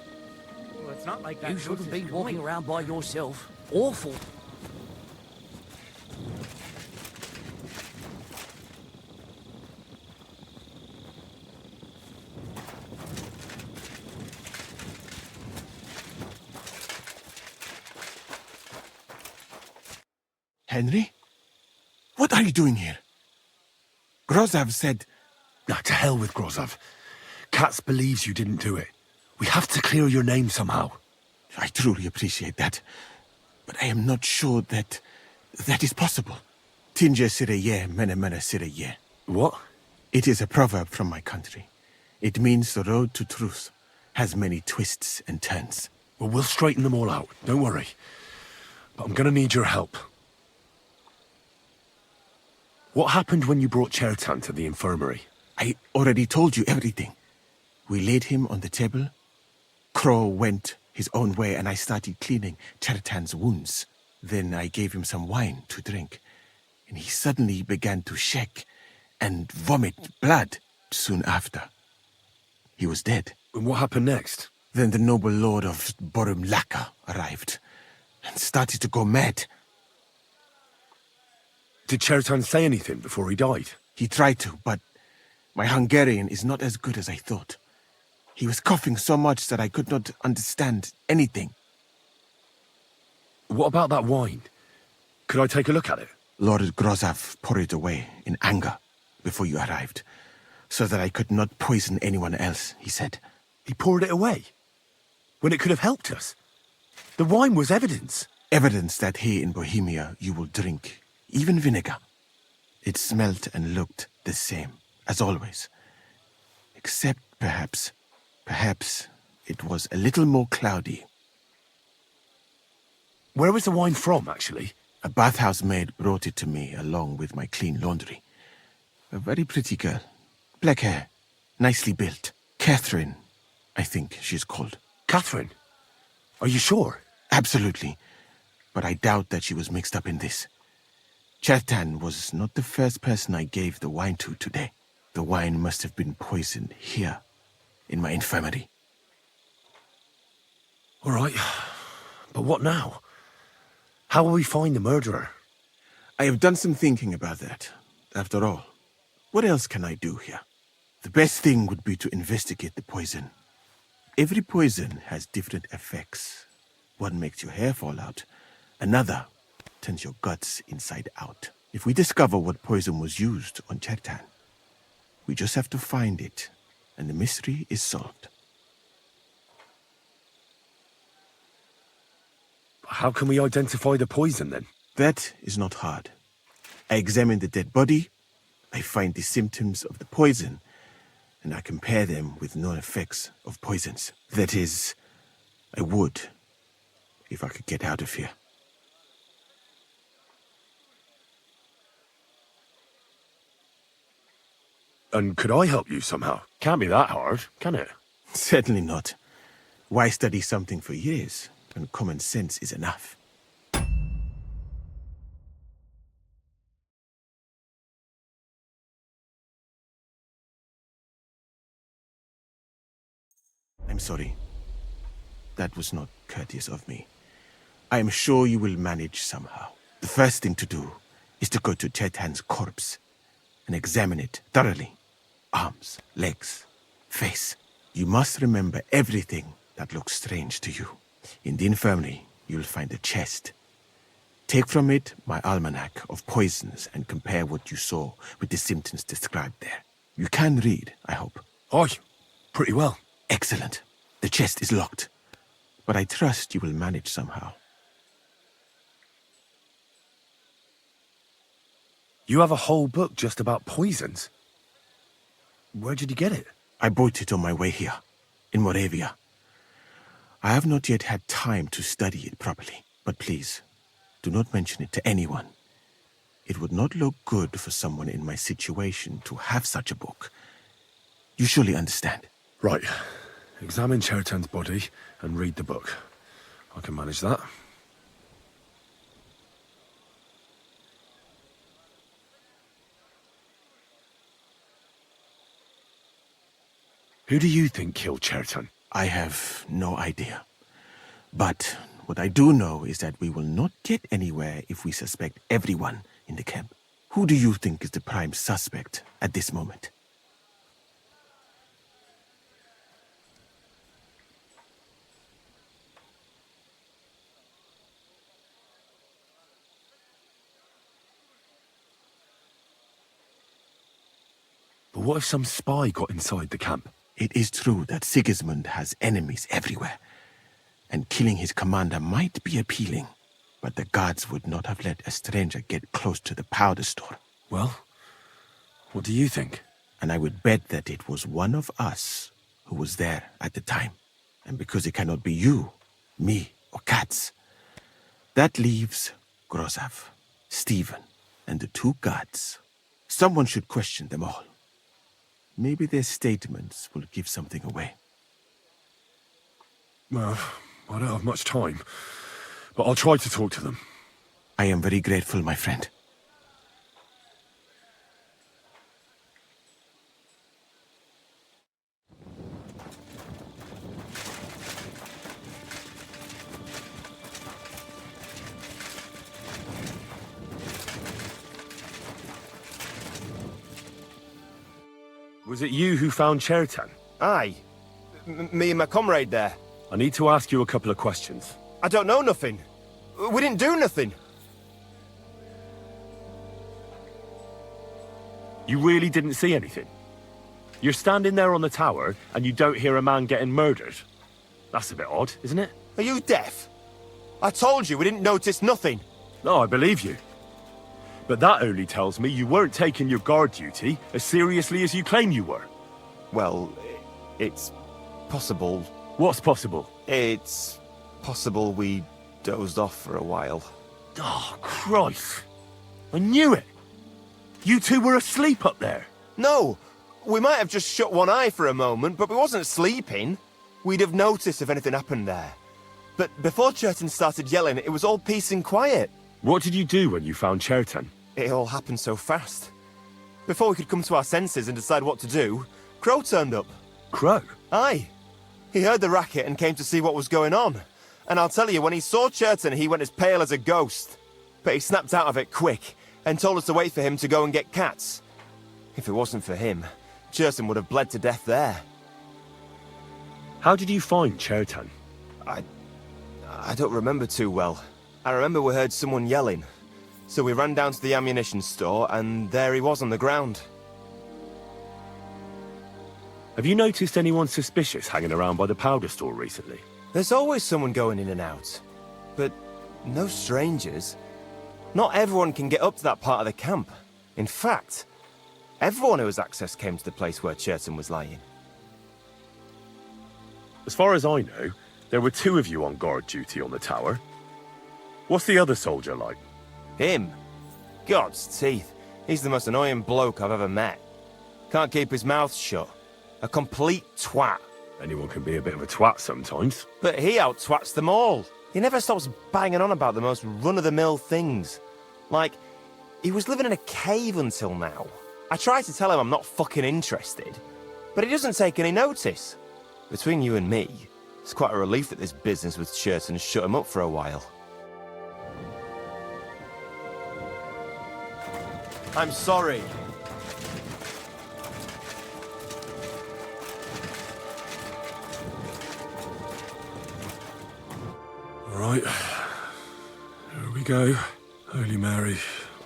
Well, it's not like that. You shouldn't proves be his walking point. around by yourself. Awful. Henry? What are you doing here? Grozav said... Now, to hell with Grozov. Katz believes you didn't do it. We have to clear your name somehow. I truly appreciate that. But I am not sure that is possible. Tinje sireye, mene mene sireye. What? It is a proverb from my country. It means the road to truth has many twists and turns. Well, we'll straighten them all out. Don't worry. But I'm gonna need your help. What happened when you brought Chertan to the infirmary? I already told you everything. We laid him on the table. Crow went his own way and I started cleaning Chertan's wounds. Then I gave him some wine to drink. And he suddenly began to shake and vomit blood soon after. He was dead. And what happened next? Then the noble lord of Borumlaka arrived and started to go mad. Did Chertan say anything before he died? He tried to, but my Hungarian is not as good as I thought. He was coughing so much that I could not understand anything. What about that wine? Could I take a look at it? Lord Grozav poured it away in anger before you arrived, so that I could not poison anyone else, he said. He poured it away? When it could have helped us? The wine was evidence. Evidence that here in Bohemia you will drink, even vinegar. It smelt and looked the same, as always. Except perhaps it was a little more cloudy. Where was the wine from, actually? A bathhouse maid brought it to me along with my clean laundry. A very pretty girl. Black hair, nicely built. Catherine, I think she's called. Catherine? Are you sure? Absolutely. but I doubt that she was mixed up in this. Chertan was not the first person I gave the wine to today. The wine must have been poisoned here, in my infirmary. All right, but what now? How will we find the murderer? I have done some thinking about that. After all, what else can I do here? The best thing would be to investigate the poison. Every poison has different effects. One makes your hair fall out. Another turns your guts inside out. If we discover what poison was used on Chertan, we just have to find it, and the mystery is solved. How can we identify the poison, then? That is not hard. I examine the dead body, I find the symptoms of the poison, and I compare them with known effects of poisons. That is, I would, if I could get out of here. And could I help you somehow? Can't be that hard, can it? Certainly not. Why study something for years when common sense is enough? I'm sorry. That was not courteous of me. I am sure you will manage somehow. The first thing to do is to go to Chertan's corpse and examine it thoroughly. Arms, legs, face. You must remember everything that looks strange to you. In the infirmary, you'll find a chest. Take from it my almanac of poisons and compare what you saw with the symptoms described there. You can read, I hope. Aye, pretty well. Excellent. The chest is locked, but I trust you will manage somehow. You have a whole book just about poisons? Where did you get it? I bought it on my way here, in Moravia. I have not yet had time to study it properly, but please, do not mention it to anyone. It would not look good for someone in my situation to have such a book. You surely understand. Right. Examine Chertan's body and read the book. I can manage that. Who do you think killed Chertan? I have no idea. But what I do know is that we will not get anywhere if we suspect everyone in the camp. Who do you think is the prime suspect at this moment? But what if some spy got inside the camp? It is true that Sigismund has enemies everywhere, and killing his commander might be appealing, but the guards would not have let a stranger get close to the powder store. Well, what do you think? And I would bet that it was one of us who was there at the time. And because it cannot be you, me, or Katz, that leaves Grozav, Stephen, and the two guards. Someone should question them all. Maybe their statements will give something away. Well, I don't have much time, but I'll try to talk to them. I am very grateful, my friend. Was it you who found Chertan? Aye. Me and my comrade there. I need to ask you a couple of questions. I don't know nothing. We didn't do nothing. You really didn't see anything? You're standing there on the tower and you don't hear a man getting murdered? That's a bit odd, isn't it? Are you deaf? I told you we didn't notice nothing. No, I believe you. But that only tells me you weren't taking your guard duty as seriously as you claim you were. Well, it's possible. What's possible? It's possible we dozed off for a while. Oh, Christ. I knew it. You two were asleep up there. No, we might have just shut one eye for a moment, but we wasn't sleeping. We'd have noticed if anything happened there. But before Churton started yelling, it was all peace and quiet. What did you do when you found Chertan? It all happened so fast. Before we could come to our senses and decide what to do, Crow turned up. Crow? Aye. He heard the racket and came to see what was going on. And I'll tell you, when he saw Cherton, he went as pale as a ghost. But he snapped out of it quick and told us to wait for him to go and get cats. If it wasn't for him, Cherton would have bled to death there. How did you find Chertan? I don't remember too well. I remember we heard someone yelling. So we ran down to the ammunition store, and there he was on the ground. Have you noticed anyone suspicious hanging around by the powder store recently? There's always someone going in and out. But no strangers. Not everyone can get up to that part of the camp. In fact, everyone who has access came to the place where Cherton was lying. As far as I know, there were 2 of you on guard duty on the tower. What's the other soldier like? Him? God's teeth. He's the most annoying bloke I've ever met. Can't keep his mouth shut. A complete twat. Anyone can be a bit of a twat sometimes. But he out-twats them all. He never stops banging on about the most run-of-the-mill things. Like, he was living in a cave until now. I tried to tell him I'm not fucking interested, but he doesn't take any notice. Between you and me, it's quite a relief that this business with Cherton shut him up for a while. I'm sorry. All right. Here we go. Holy Mary,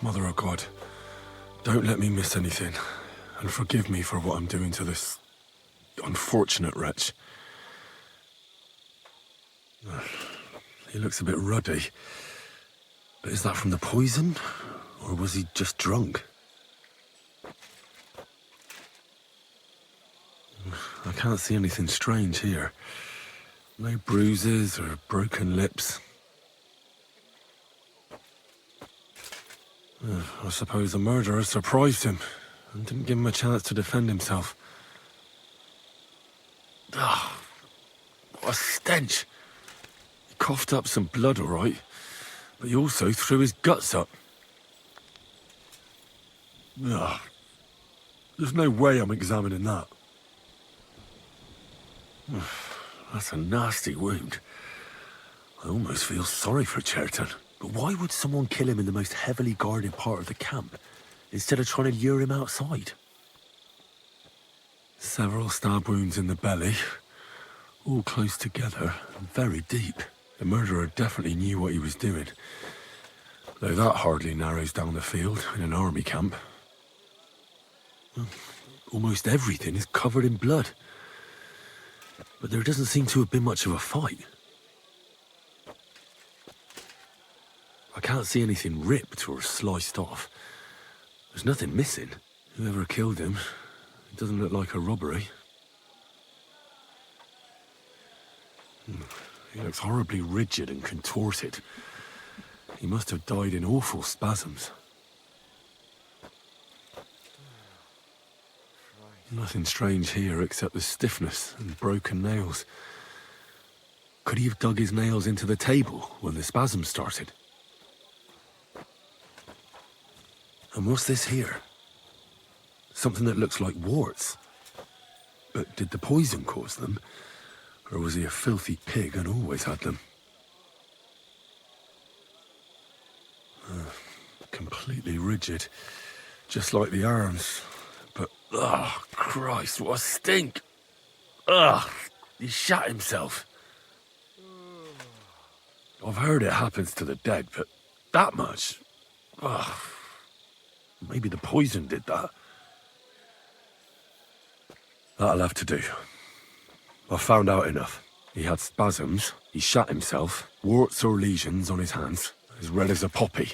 Mother of God, don't let me miss anything. And forgive me for what I'm doing to this unfortunate wretch. He looks a bit ruddy. But is that from the poison? Or was he just drunk? I can't see anything strange here. No bruises or broken lips. I suppose the murderer surprised him and didn't give him a chance to defend himself. Ah, what a stench! He coughed up some blood, all right, but he also threw his guts up. Ugh. There's no way I'm examining that. That's a nasty wound. I almost feel sorry for Cherton. But why would someone kill him in the most heavily guarded part of the camp, instead of trying to lure him outside? Several stab wounds in the belly, all close together and very deep. The murderer definitely knew what he was doing, though that hardly narrows down the field in an army camp. Almost everything is covered in blood, but there doesn't seem to have been much of a fight. I can't see anything ripped or sliced off. There's nothing missing. Whoever killed him, it doesn't look like a robbery. He looks horribly rigid and contorted. He must have died in awful spasms. Nothing strange here except the stiffness and broken nails. Could he have dug his nails into the table when the spasms started? And what's this here? Something that looks like warts. But did the poison cause them? Or was he a filthy pig and always had them? Completely rigid. Just like the arms. But, oh, Christ, what a stink! Ugh, he shot himself. I've heard it happens to the dead, but that much? Ugh. Maybe the poison did that. That'll have to do. I've found out enough. He had spasms, he shot himself, warts or lesions on his hands, as red as a poppy.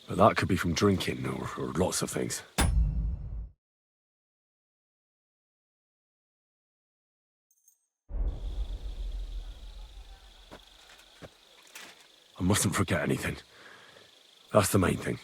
But that could be from drinking or lots of things. I mustn't forget anything. That's the main thing.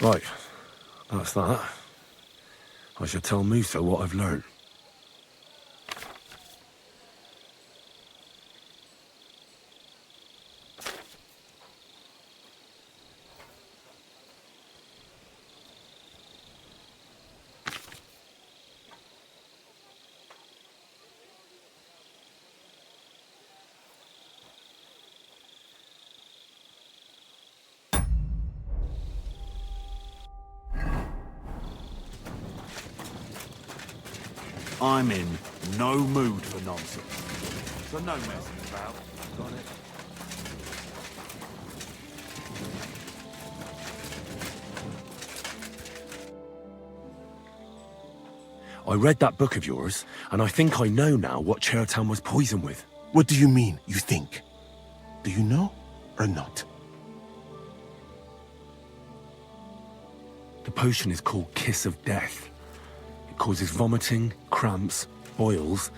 Right, that's that. I shall tell Musa what I've learned. I'm in no mood for nonsense. So no messing about. Got it? I read that book of yours, and I think I know now what Chertown was poisoned with. What do you mean, you think? Do you know or not? The potion is called Kiss of Death. It causes vomiting, cramps, boils,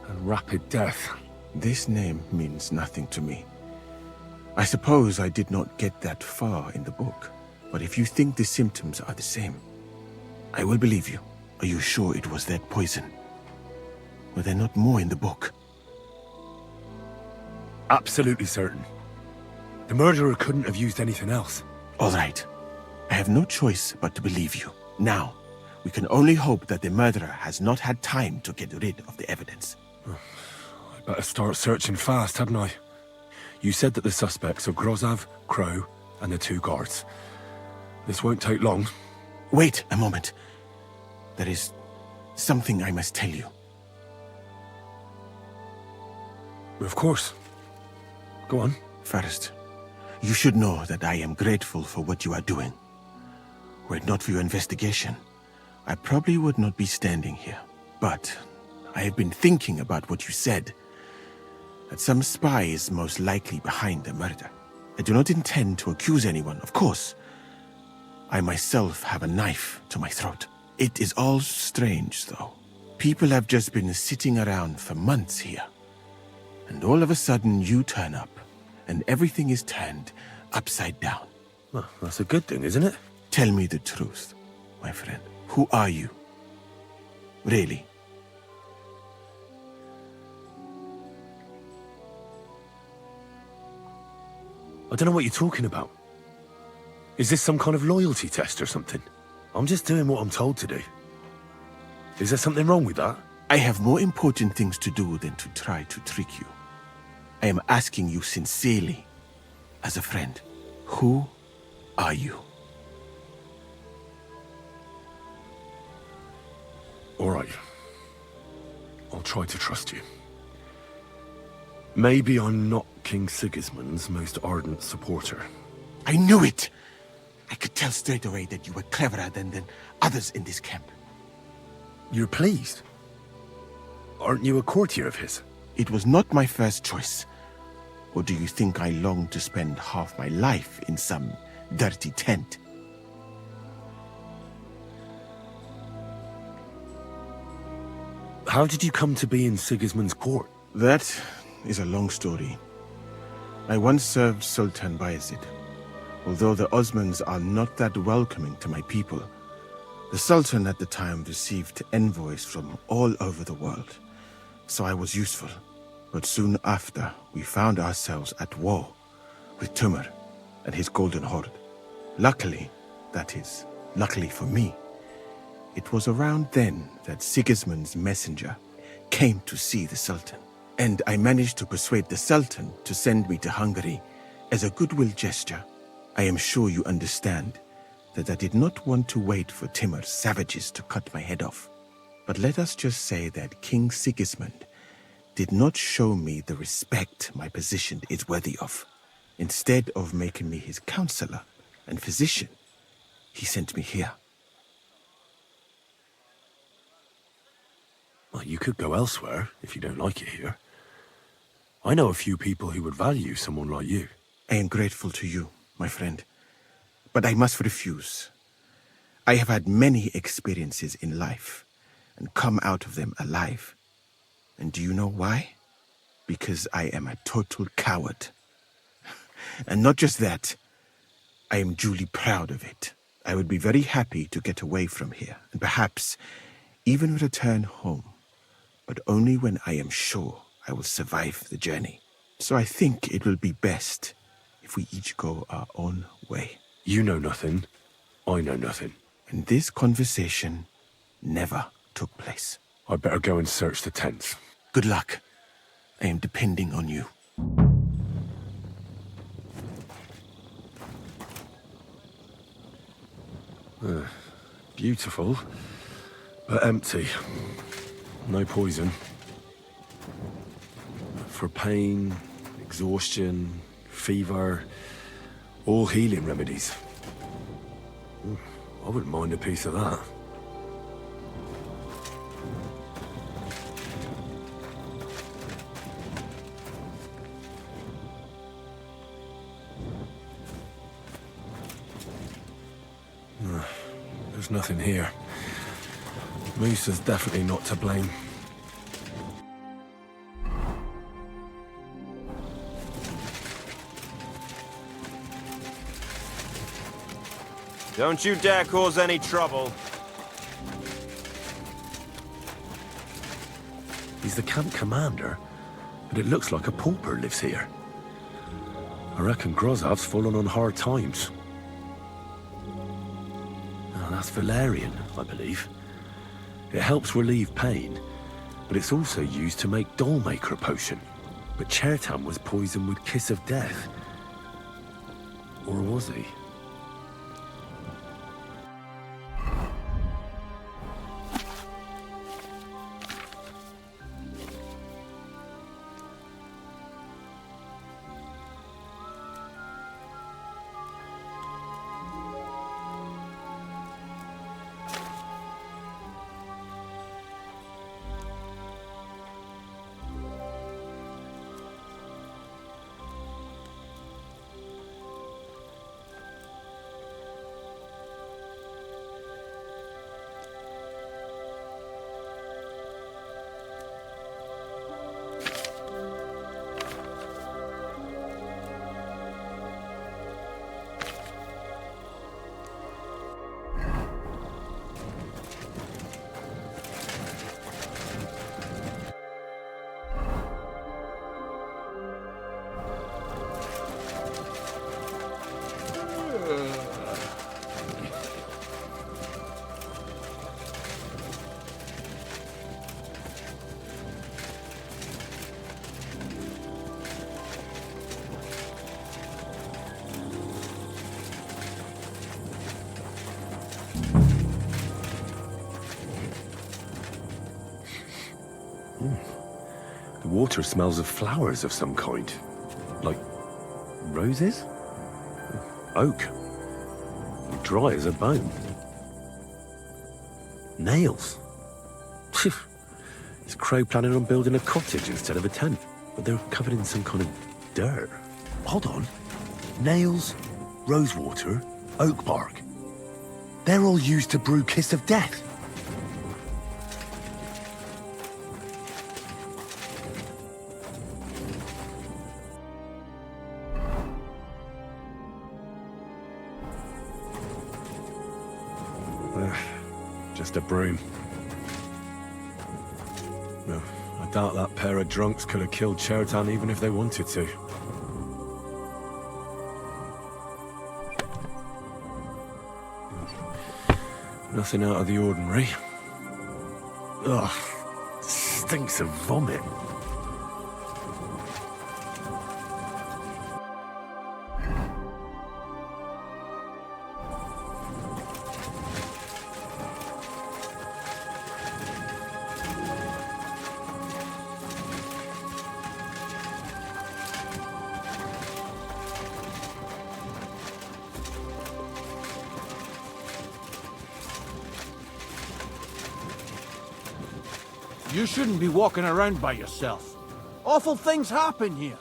and rapid death. This name means nothing to me. I suppose I did not get that far in the book, but if you think the symptoms are the same, I will believe you. Are you sure it was that poison? Were there not more in the book? Absolutely certain. The murderer couldn't have used anything else. All right. I have no choice but to believe you. Now, we can only hope that the murderer has not had time to get rid of the evidence. I better start searching fast, hadn't I? You said that the suspects are Grozav, Crow, and the 2 guards. This won't take long. Wait a moment. There is something I must tell you. Of course. Go on. First, you should know that I am grateful for what you are doing. Were it not for your investigation, I probably would not be standing here. But I have been thinking about what you said, that some spy is most likely behind the murder. I do not intend to accuse anyone, of course. I myself have a knife to my throat. It is all strange, though. People have just been sitting around for months here. And all of a sudden you turn up, and everything is turned upside down. Well, that's a good thing, isn't it? Tell me the truth, my friend. Who are you? Really? I don't know what you're talking about. Is this some kind of loyalty test or something? I'm just doing what I'm told to do. Is there something wrong with that? I have more important things to do than to try to trick you. I am asking you sincerely, as a friend. Who are you? All right. I'll try to trust you. Maybe I'm not King Sigismund's most ardent supporter. I knew it! I could tell straight away that you were cleverer than others in this camp. You're pleased? Aren't you a courtier of his? It was not my first choice. Or do you think I long to spend half my life in some dirty tent? How did you come to be in Sigismund's court? That is a long story. I once served Sultan Bayezid. Although the Osmans are not that welcoming to my people, the Sultan at the time received envoys from all over the world, so I was useful. But soon after, we found ourselves at war with Timur and his Golden Horde. Luckily, that is, luckily for me, it was around then that Sigismund's messenger came to see the Sultan, and I managed to persuade the Sultan to send me to Hungary as a goodwill gesture. I am sure you understand that I did not want to wait for Timur's savages to cut my head off. But let us just say that King Sigismund did not show me the respect my position is worthy of. Instead of making me his counselor and physician, he sent me here. Well, you could go elsewhere if you don't like it here. I know a few people who would value someone like you. I am grateful to you, my friend, but I must refuse. I have had many experiences in life and come out of them alive. And do you know why? Because I am a total coward. And not just that, I am duly proud of it. I would be very happy to get away from here, and perhaps even return home, but only when I am sure I will survive the journey. So I think it will be best if we each go our own way. You know nothing. I know nothing. And this conversation never took place. I'd better go and search the tents. Good luck. I am depending on you. Beautiful, but empty. No poison. For pain, exhaustion, fever, all healing remedies. I wouldn't mind a piece of that. There's nothing here. Moose is definitely not to blame. Don't you dare cause any trouble. He's the camp commander, but it looks like a pauper lives here. I reckon Grozov's fallen on hard times. Oh, that's valerian, I believe. It helps relieve pain, but it's also used to make Dollmaker potion. But Chertan was poisoned with Kiss of Death. Or was he? The water smells of flowers of some kind. Like roses? Oak. Dry as a bone. Nails. Is Crow planning on building a cottage instead of a tent? But they're covered in some kind of dirt. Hold on. Nails, rosewater, oak bark. They're all used to brew Kiss of Death. Just a broom. No, I doubt that pair of drunks could have killed Chertan even if they wanted to. Nothing out of the ordinary. Ugh, stinks of vomit. You shouldn't be walking around by yourself. Awful things happen here.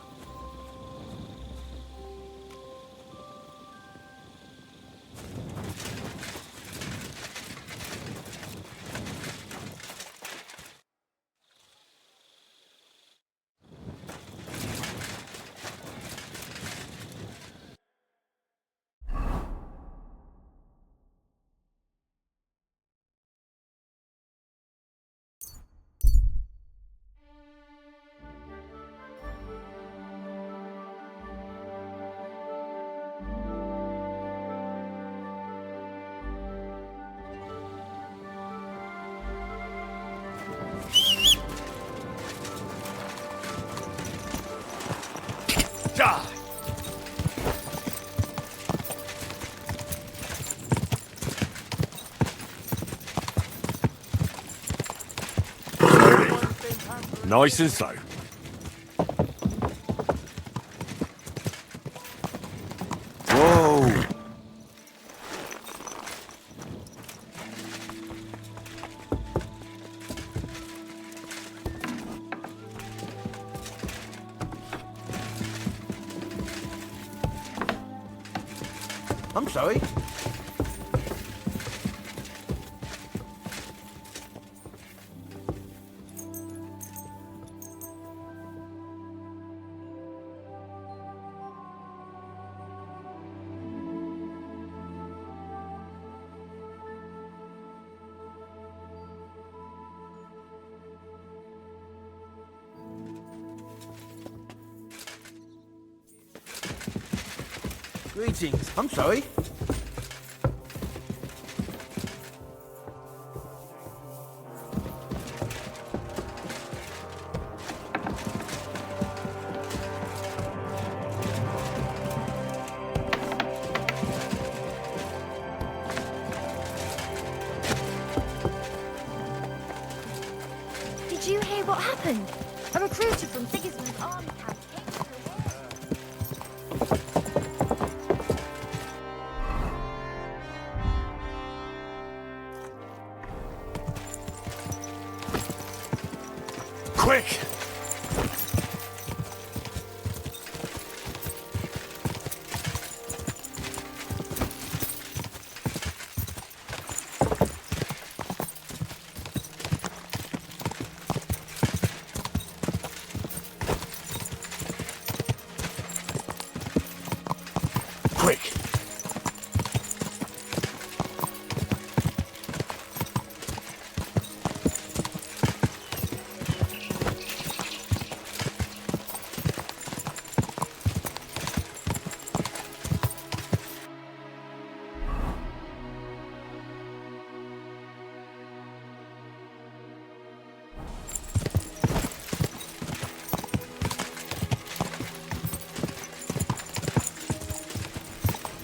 Nice and slow. Whoa! I'm sorry. Greetings. I'm sorry. Did you hear what happened? A recruiter from Sigismund's army camp came to the wall. Quick! Quick!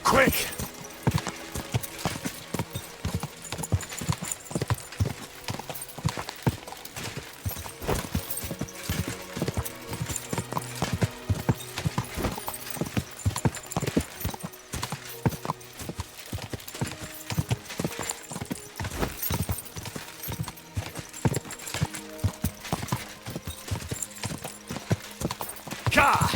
Quick! Ka!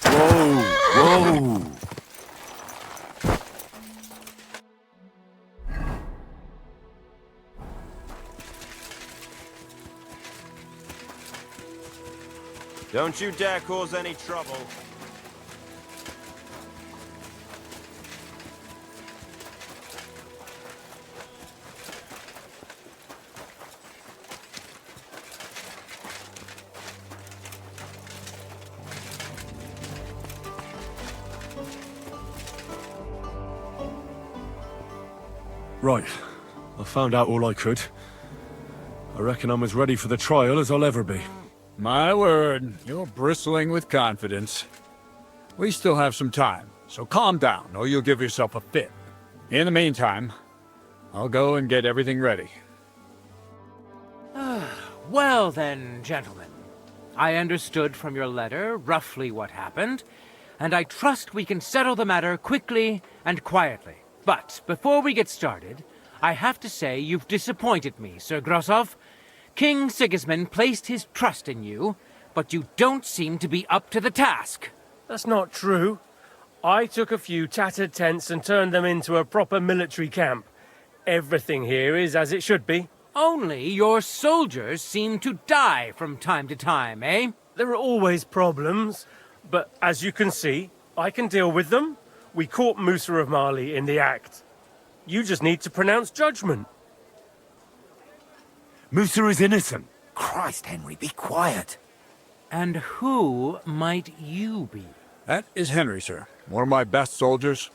Whoa! Don't you dare cause any trouble. Right. I found out all I could. I reckon I'm as ready for the trial as I'll ever be. My word, you're bristling with confidence. We still have some time, so calm down, or you'll give yourself a fit. In the meantime, I'll go and get everything ready. Well then, gentlemen. I understood from your letter roughly what happened, and I trust we can settle the matter quickly and quietly. But before we get started, I have to say you've disappointed me, Sir Grosov. King Sigismund placed his trust in you, but you don't seem to be up to the task. That's not true. I took a few tattered tents and turned them into a proper military camp. Everything here is as it should be. Only your soldiers seem to die from time to time, eh? There are always problems, but as you can see, I can deal with them. We caught Musa of Mali in the act. You just need to pronounce judgment. Musa is innocent. Christ, Henry, be quiet. And who might you be? That is Henry, sir. One of my best soldiers.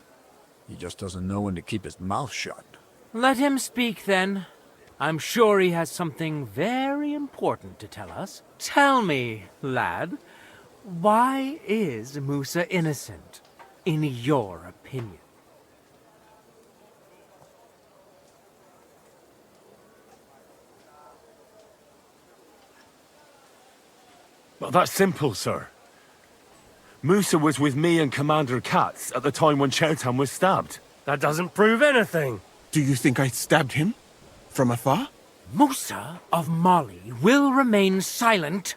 He just doesn't know when to keep his mouth shut. Let him speak, then. I'm sure he has something very important to tell us. Tell me, lad, why is Musa innocent, in your opinion? Well, that's simple, sir. Musa was with me and Commander Katz at the time when Chertan was stabbed. That doesn't prove anything. Do you think I stabbed him? From afar? Musa of Mali will remain silent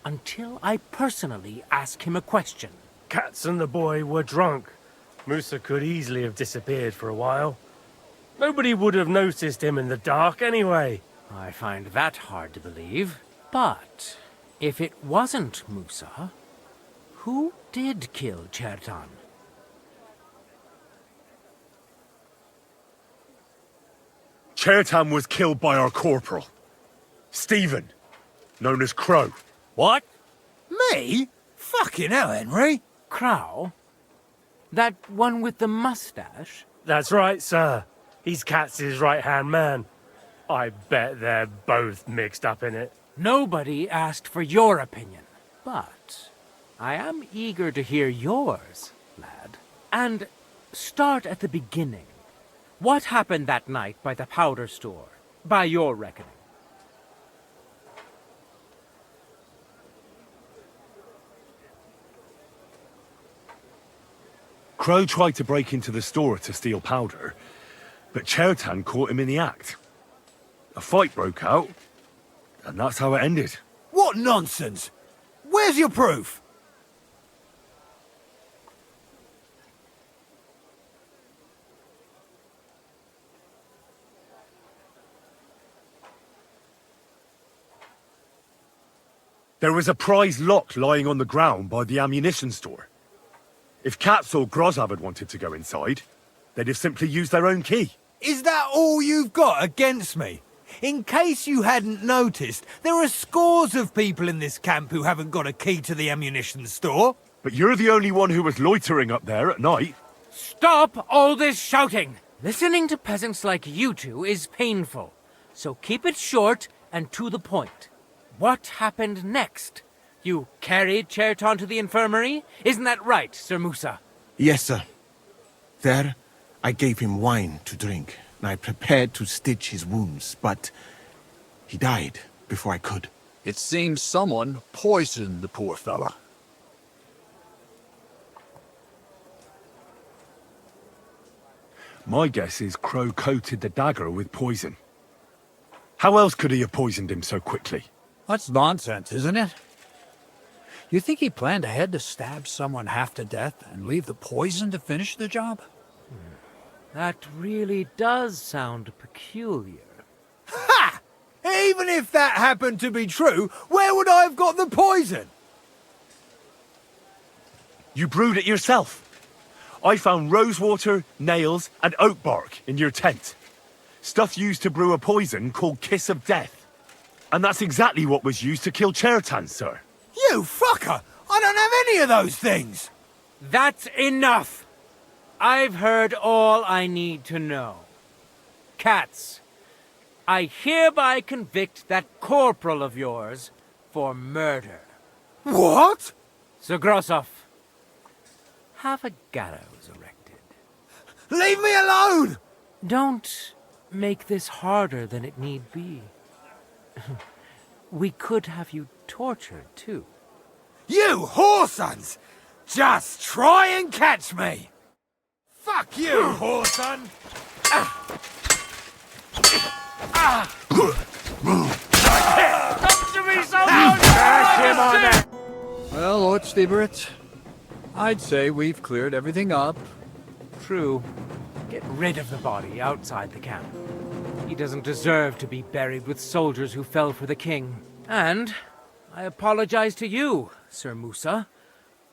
until I personally ask him a question. Katz and the boy were drunk. Musa could easily have disappeared for a while. Nobody would have noticed him in the dark anyway. I find that hard to believe. But if it wasn't Musa, who did kill Chertan? Chertan was killed by our corporal, Stephen, known as Crow. What? Me? Fucking hell, Henry. Crow? That one with the mustache? That's right, sir. He's Katz's right-hand man. I bet they're both mixed up in it. Nobody asked for your opinion, but I am eager to hear yours, lad. And start at the beginning. What happened that night by the powder store, by your reckoning? Crow tried to break into the store to steal powder, but Chertan caught him in the act. A fight broke out, and that's how it ended. What nonsense! Where's your proof? There was a prize lock lying on the ground by the ammunition store. If Katz or Grozab had wanted to go inside, they'd have simply used their own key. Is that all you've got against me? In case you hadn't noticed, there are scores of people in this camp who haven't got a key to the ammunition store. But you're the only one who was loitering up there at night. Stop all this shouting! Listening to peasants like you two is painful, so keep it short and to the point. What happened next? You carried Chertan to the infirmary? Isn't that right, Sir Musa? Yes, sir. There, I gave him wine to drink, and I prepared to stitch his wounds, but he died before I could. It seems someone poisoned the poor fella. My guess is Crow coated the dagger with poison. How else could he have poisoned him so quickly? That's nonsense, isn't it? You think he planned ahead to stab someone half to death and leave the poison to finish the job? That really does sound peculiar. Ha! Even if that happened to be true, where would I have got the poison? You brewed it yourself. I found rosewater, nails, and oak bark in your tent. Stuff used to brew a poison called Kiss of Death. And that's exactly what was used to kill Chertan, sir. You fucker! I don't have any of those things! That's enough! I've heard all I need to know. Katz, I hereby convict that corporal of yours for murder. What? Sir Grossoff, have a gallows erected. Leave me alone! Don't make this harder than it need be. We could have you tortured, too. You whoresons! Just try and catch me! Fuck you, whoreson! Come to me so much! Well, Lord Stieberitz, I'd say we've cleared everything up. True. Get rid of the body outside the camp. He doesn't deserve to be buried with soldiers who fell for the king. And I apologize to you, Sir Musa,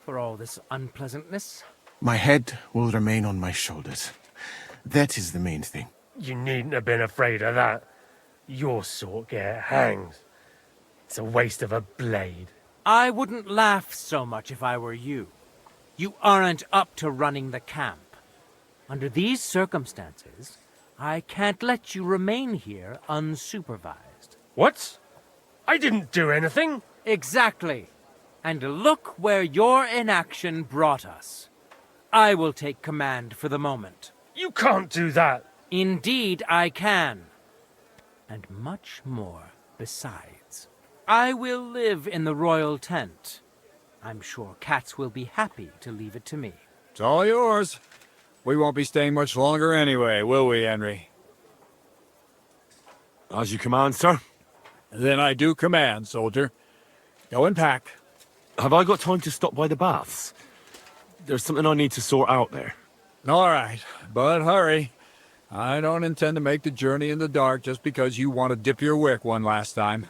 for all this unpleasantness. My head will remain on my shoulders. That is the main thing. You needn't have been afraid of that. Your sort get hanged. It's a waste of a blade. I wouldn't laugh so much if I were you. You aren't up to running the camp. Under these circumstances, I can't let you remain here unsupervised. What? I didn't do anything. Exactly. And look where your inaction brought us. I will take command for the moment. You can't do that. Indeed, I can. And much more besides. I will live in the royal tent. I'm sure cats will be happy to leave it to me. It's all yours. We won't be staying much longer anyway, will we, Henry? As you command, sir. Then I do command, soldier. Go and pack. Have I got time to stop by the baths? There's something I need to sort out there. All right, but hurry. I don't intend to make the journey in the dark just because you want to dip your wick one last time.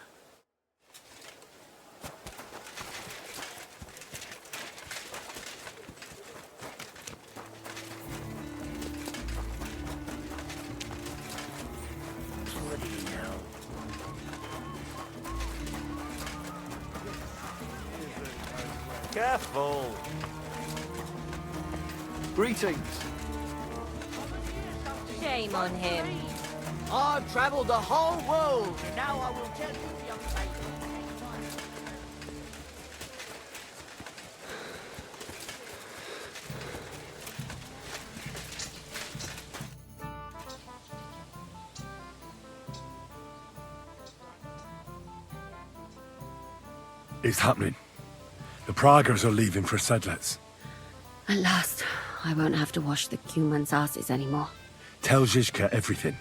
Careful. Greetings. Shame on him. I've travelled the whole world, and now I will tell you, young lady. It's happening. The Praggers are leaving for Sedlets. At last, I won't have to wash the Cuman's asses anymore. Tell Zizka everything,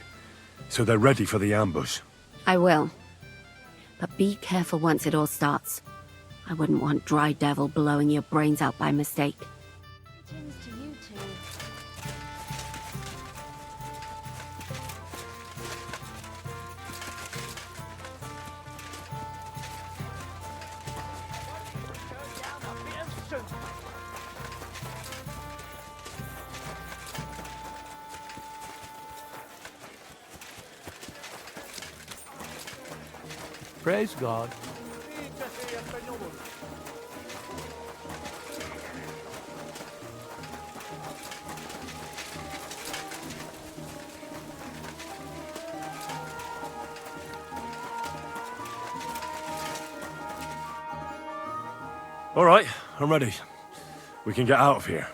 so they're ready for the ambush. I will. But be careful once it all starts. I wouldn't want Dry Devil blowing your brains out by mistake. Greetings to you two. Praise God. All right, I'm ready. We can get out of here.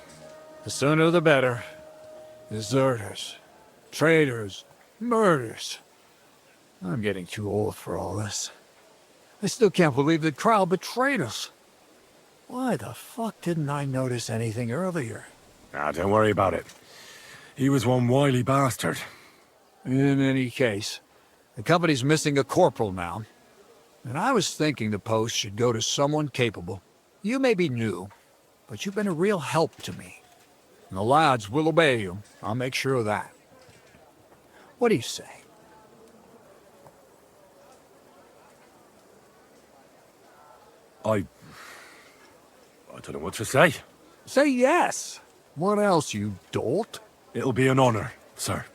The sooner the better. Deserters, traitors, murders. I'm getting too old for all this. I still can't believe that Krau betrayed us. Why the fuck didn't I notice anything earlier? Ah, don't worry about it. He was one wily bastard. In any case, the company's missing a corporal now. And I was thinking the post should go to someone capable. You may be new, but you've been a real help to me. And the lads will obey you. I'll make sure of that. What do you say? I don't know what to say. Say yes. What else, you dolt? It'll be an honor, sir.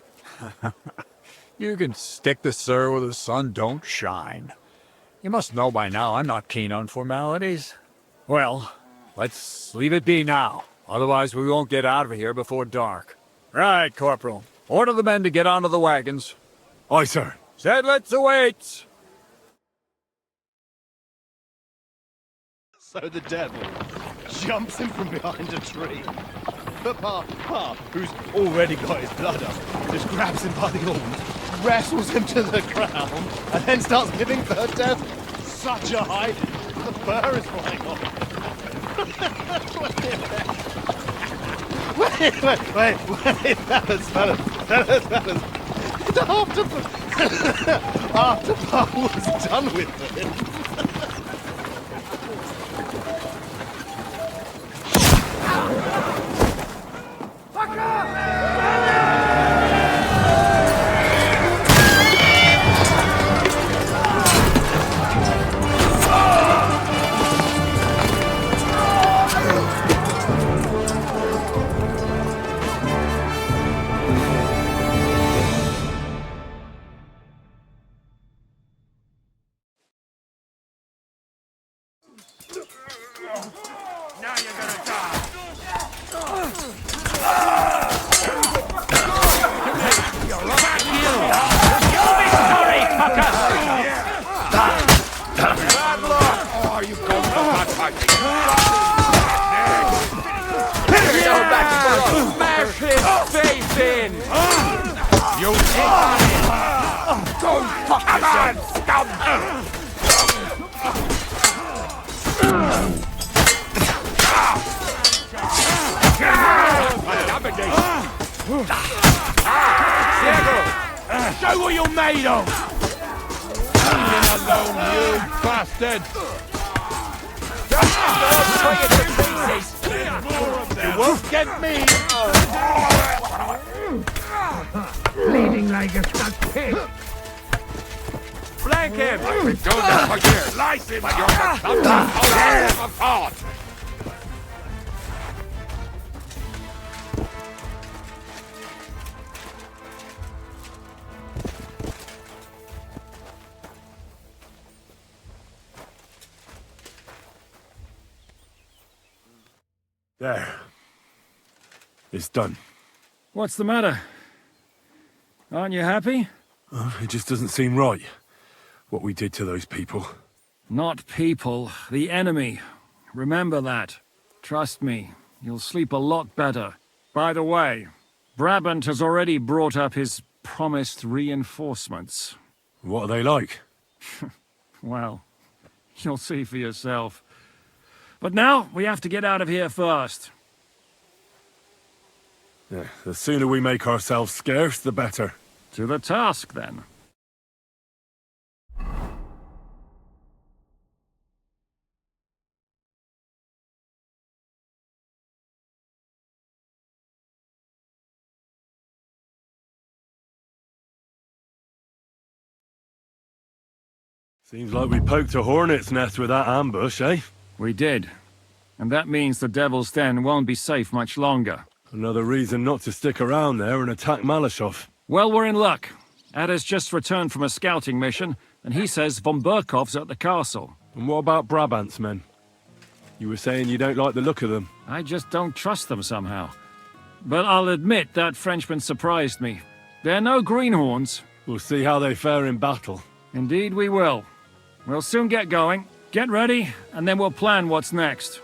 You can stick the sir where the sun don't shine. You must know by now I'm not keen on formalities. Well, let's leave it be now. Otherwise we won't get out of here before dark. Right, Corporal. Order the men to get onto the wagons. Aye, sir. Sedlets awaits! So the devil jumps in from behind a tree. But Pa, who's already got his blood up, just grabs him by the horns, wrestles him to the ground, and then starts giving the devil such a hiding. The fur is flying off. Wait, fellas. After Pa was done with it. Smash his face in! You Don't fuck yourself, scum! Show what you're made of! Leave him alone, you bastard! You won't get me! Bleeding like a stuck pig. Flank him! Don't forget! Slice him and you're the thunder apart! There. It's done. What's the matter? Aren't you happy? It just doesn't seem right, what we did to those people. Not people, the enemy. Remember that. Trust me, you'll sleep a lot better. By the way, Brabant has already brought up his promised reinforcements. What are they like? Well, you'll see for yourself. But now, we have to get out of here first. Yeah, the sooner we make ourselves scarce, the better. To the task, then. Seems like we poked a hornet's nest with that ambush, eh? We did. And that means the Devil's Den won't be safe much longer. Another reason not to stick around there and attack Malashov. Well, we're in luck. Ada's just returned from a scouting mission, and he says von Burkov's at the castle. And what about Brabant's men? You were saying you don't like the look of them. I just don't trust them somehow. But I'll admit that Frenchman surprised me. They're no greenhorns. We'll see how they fare in battle. Indeed we will. We'll soon get going. Get ready, and then we'll plan what's next.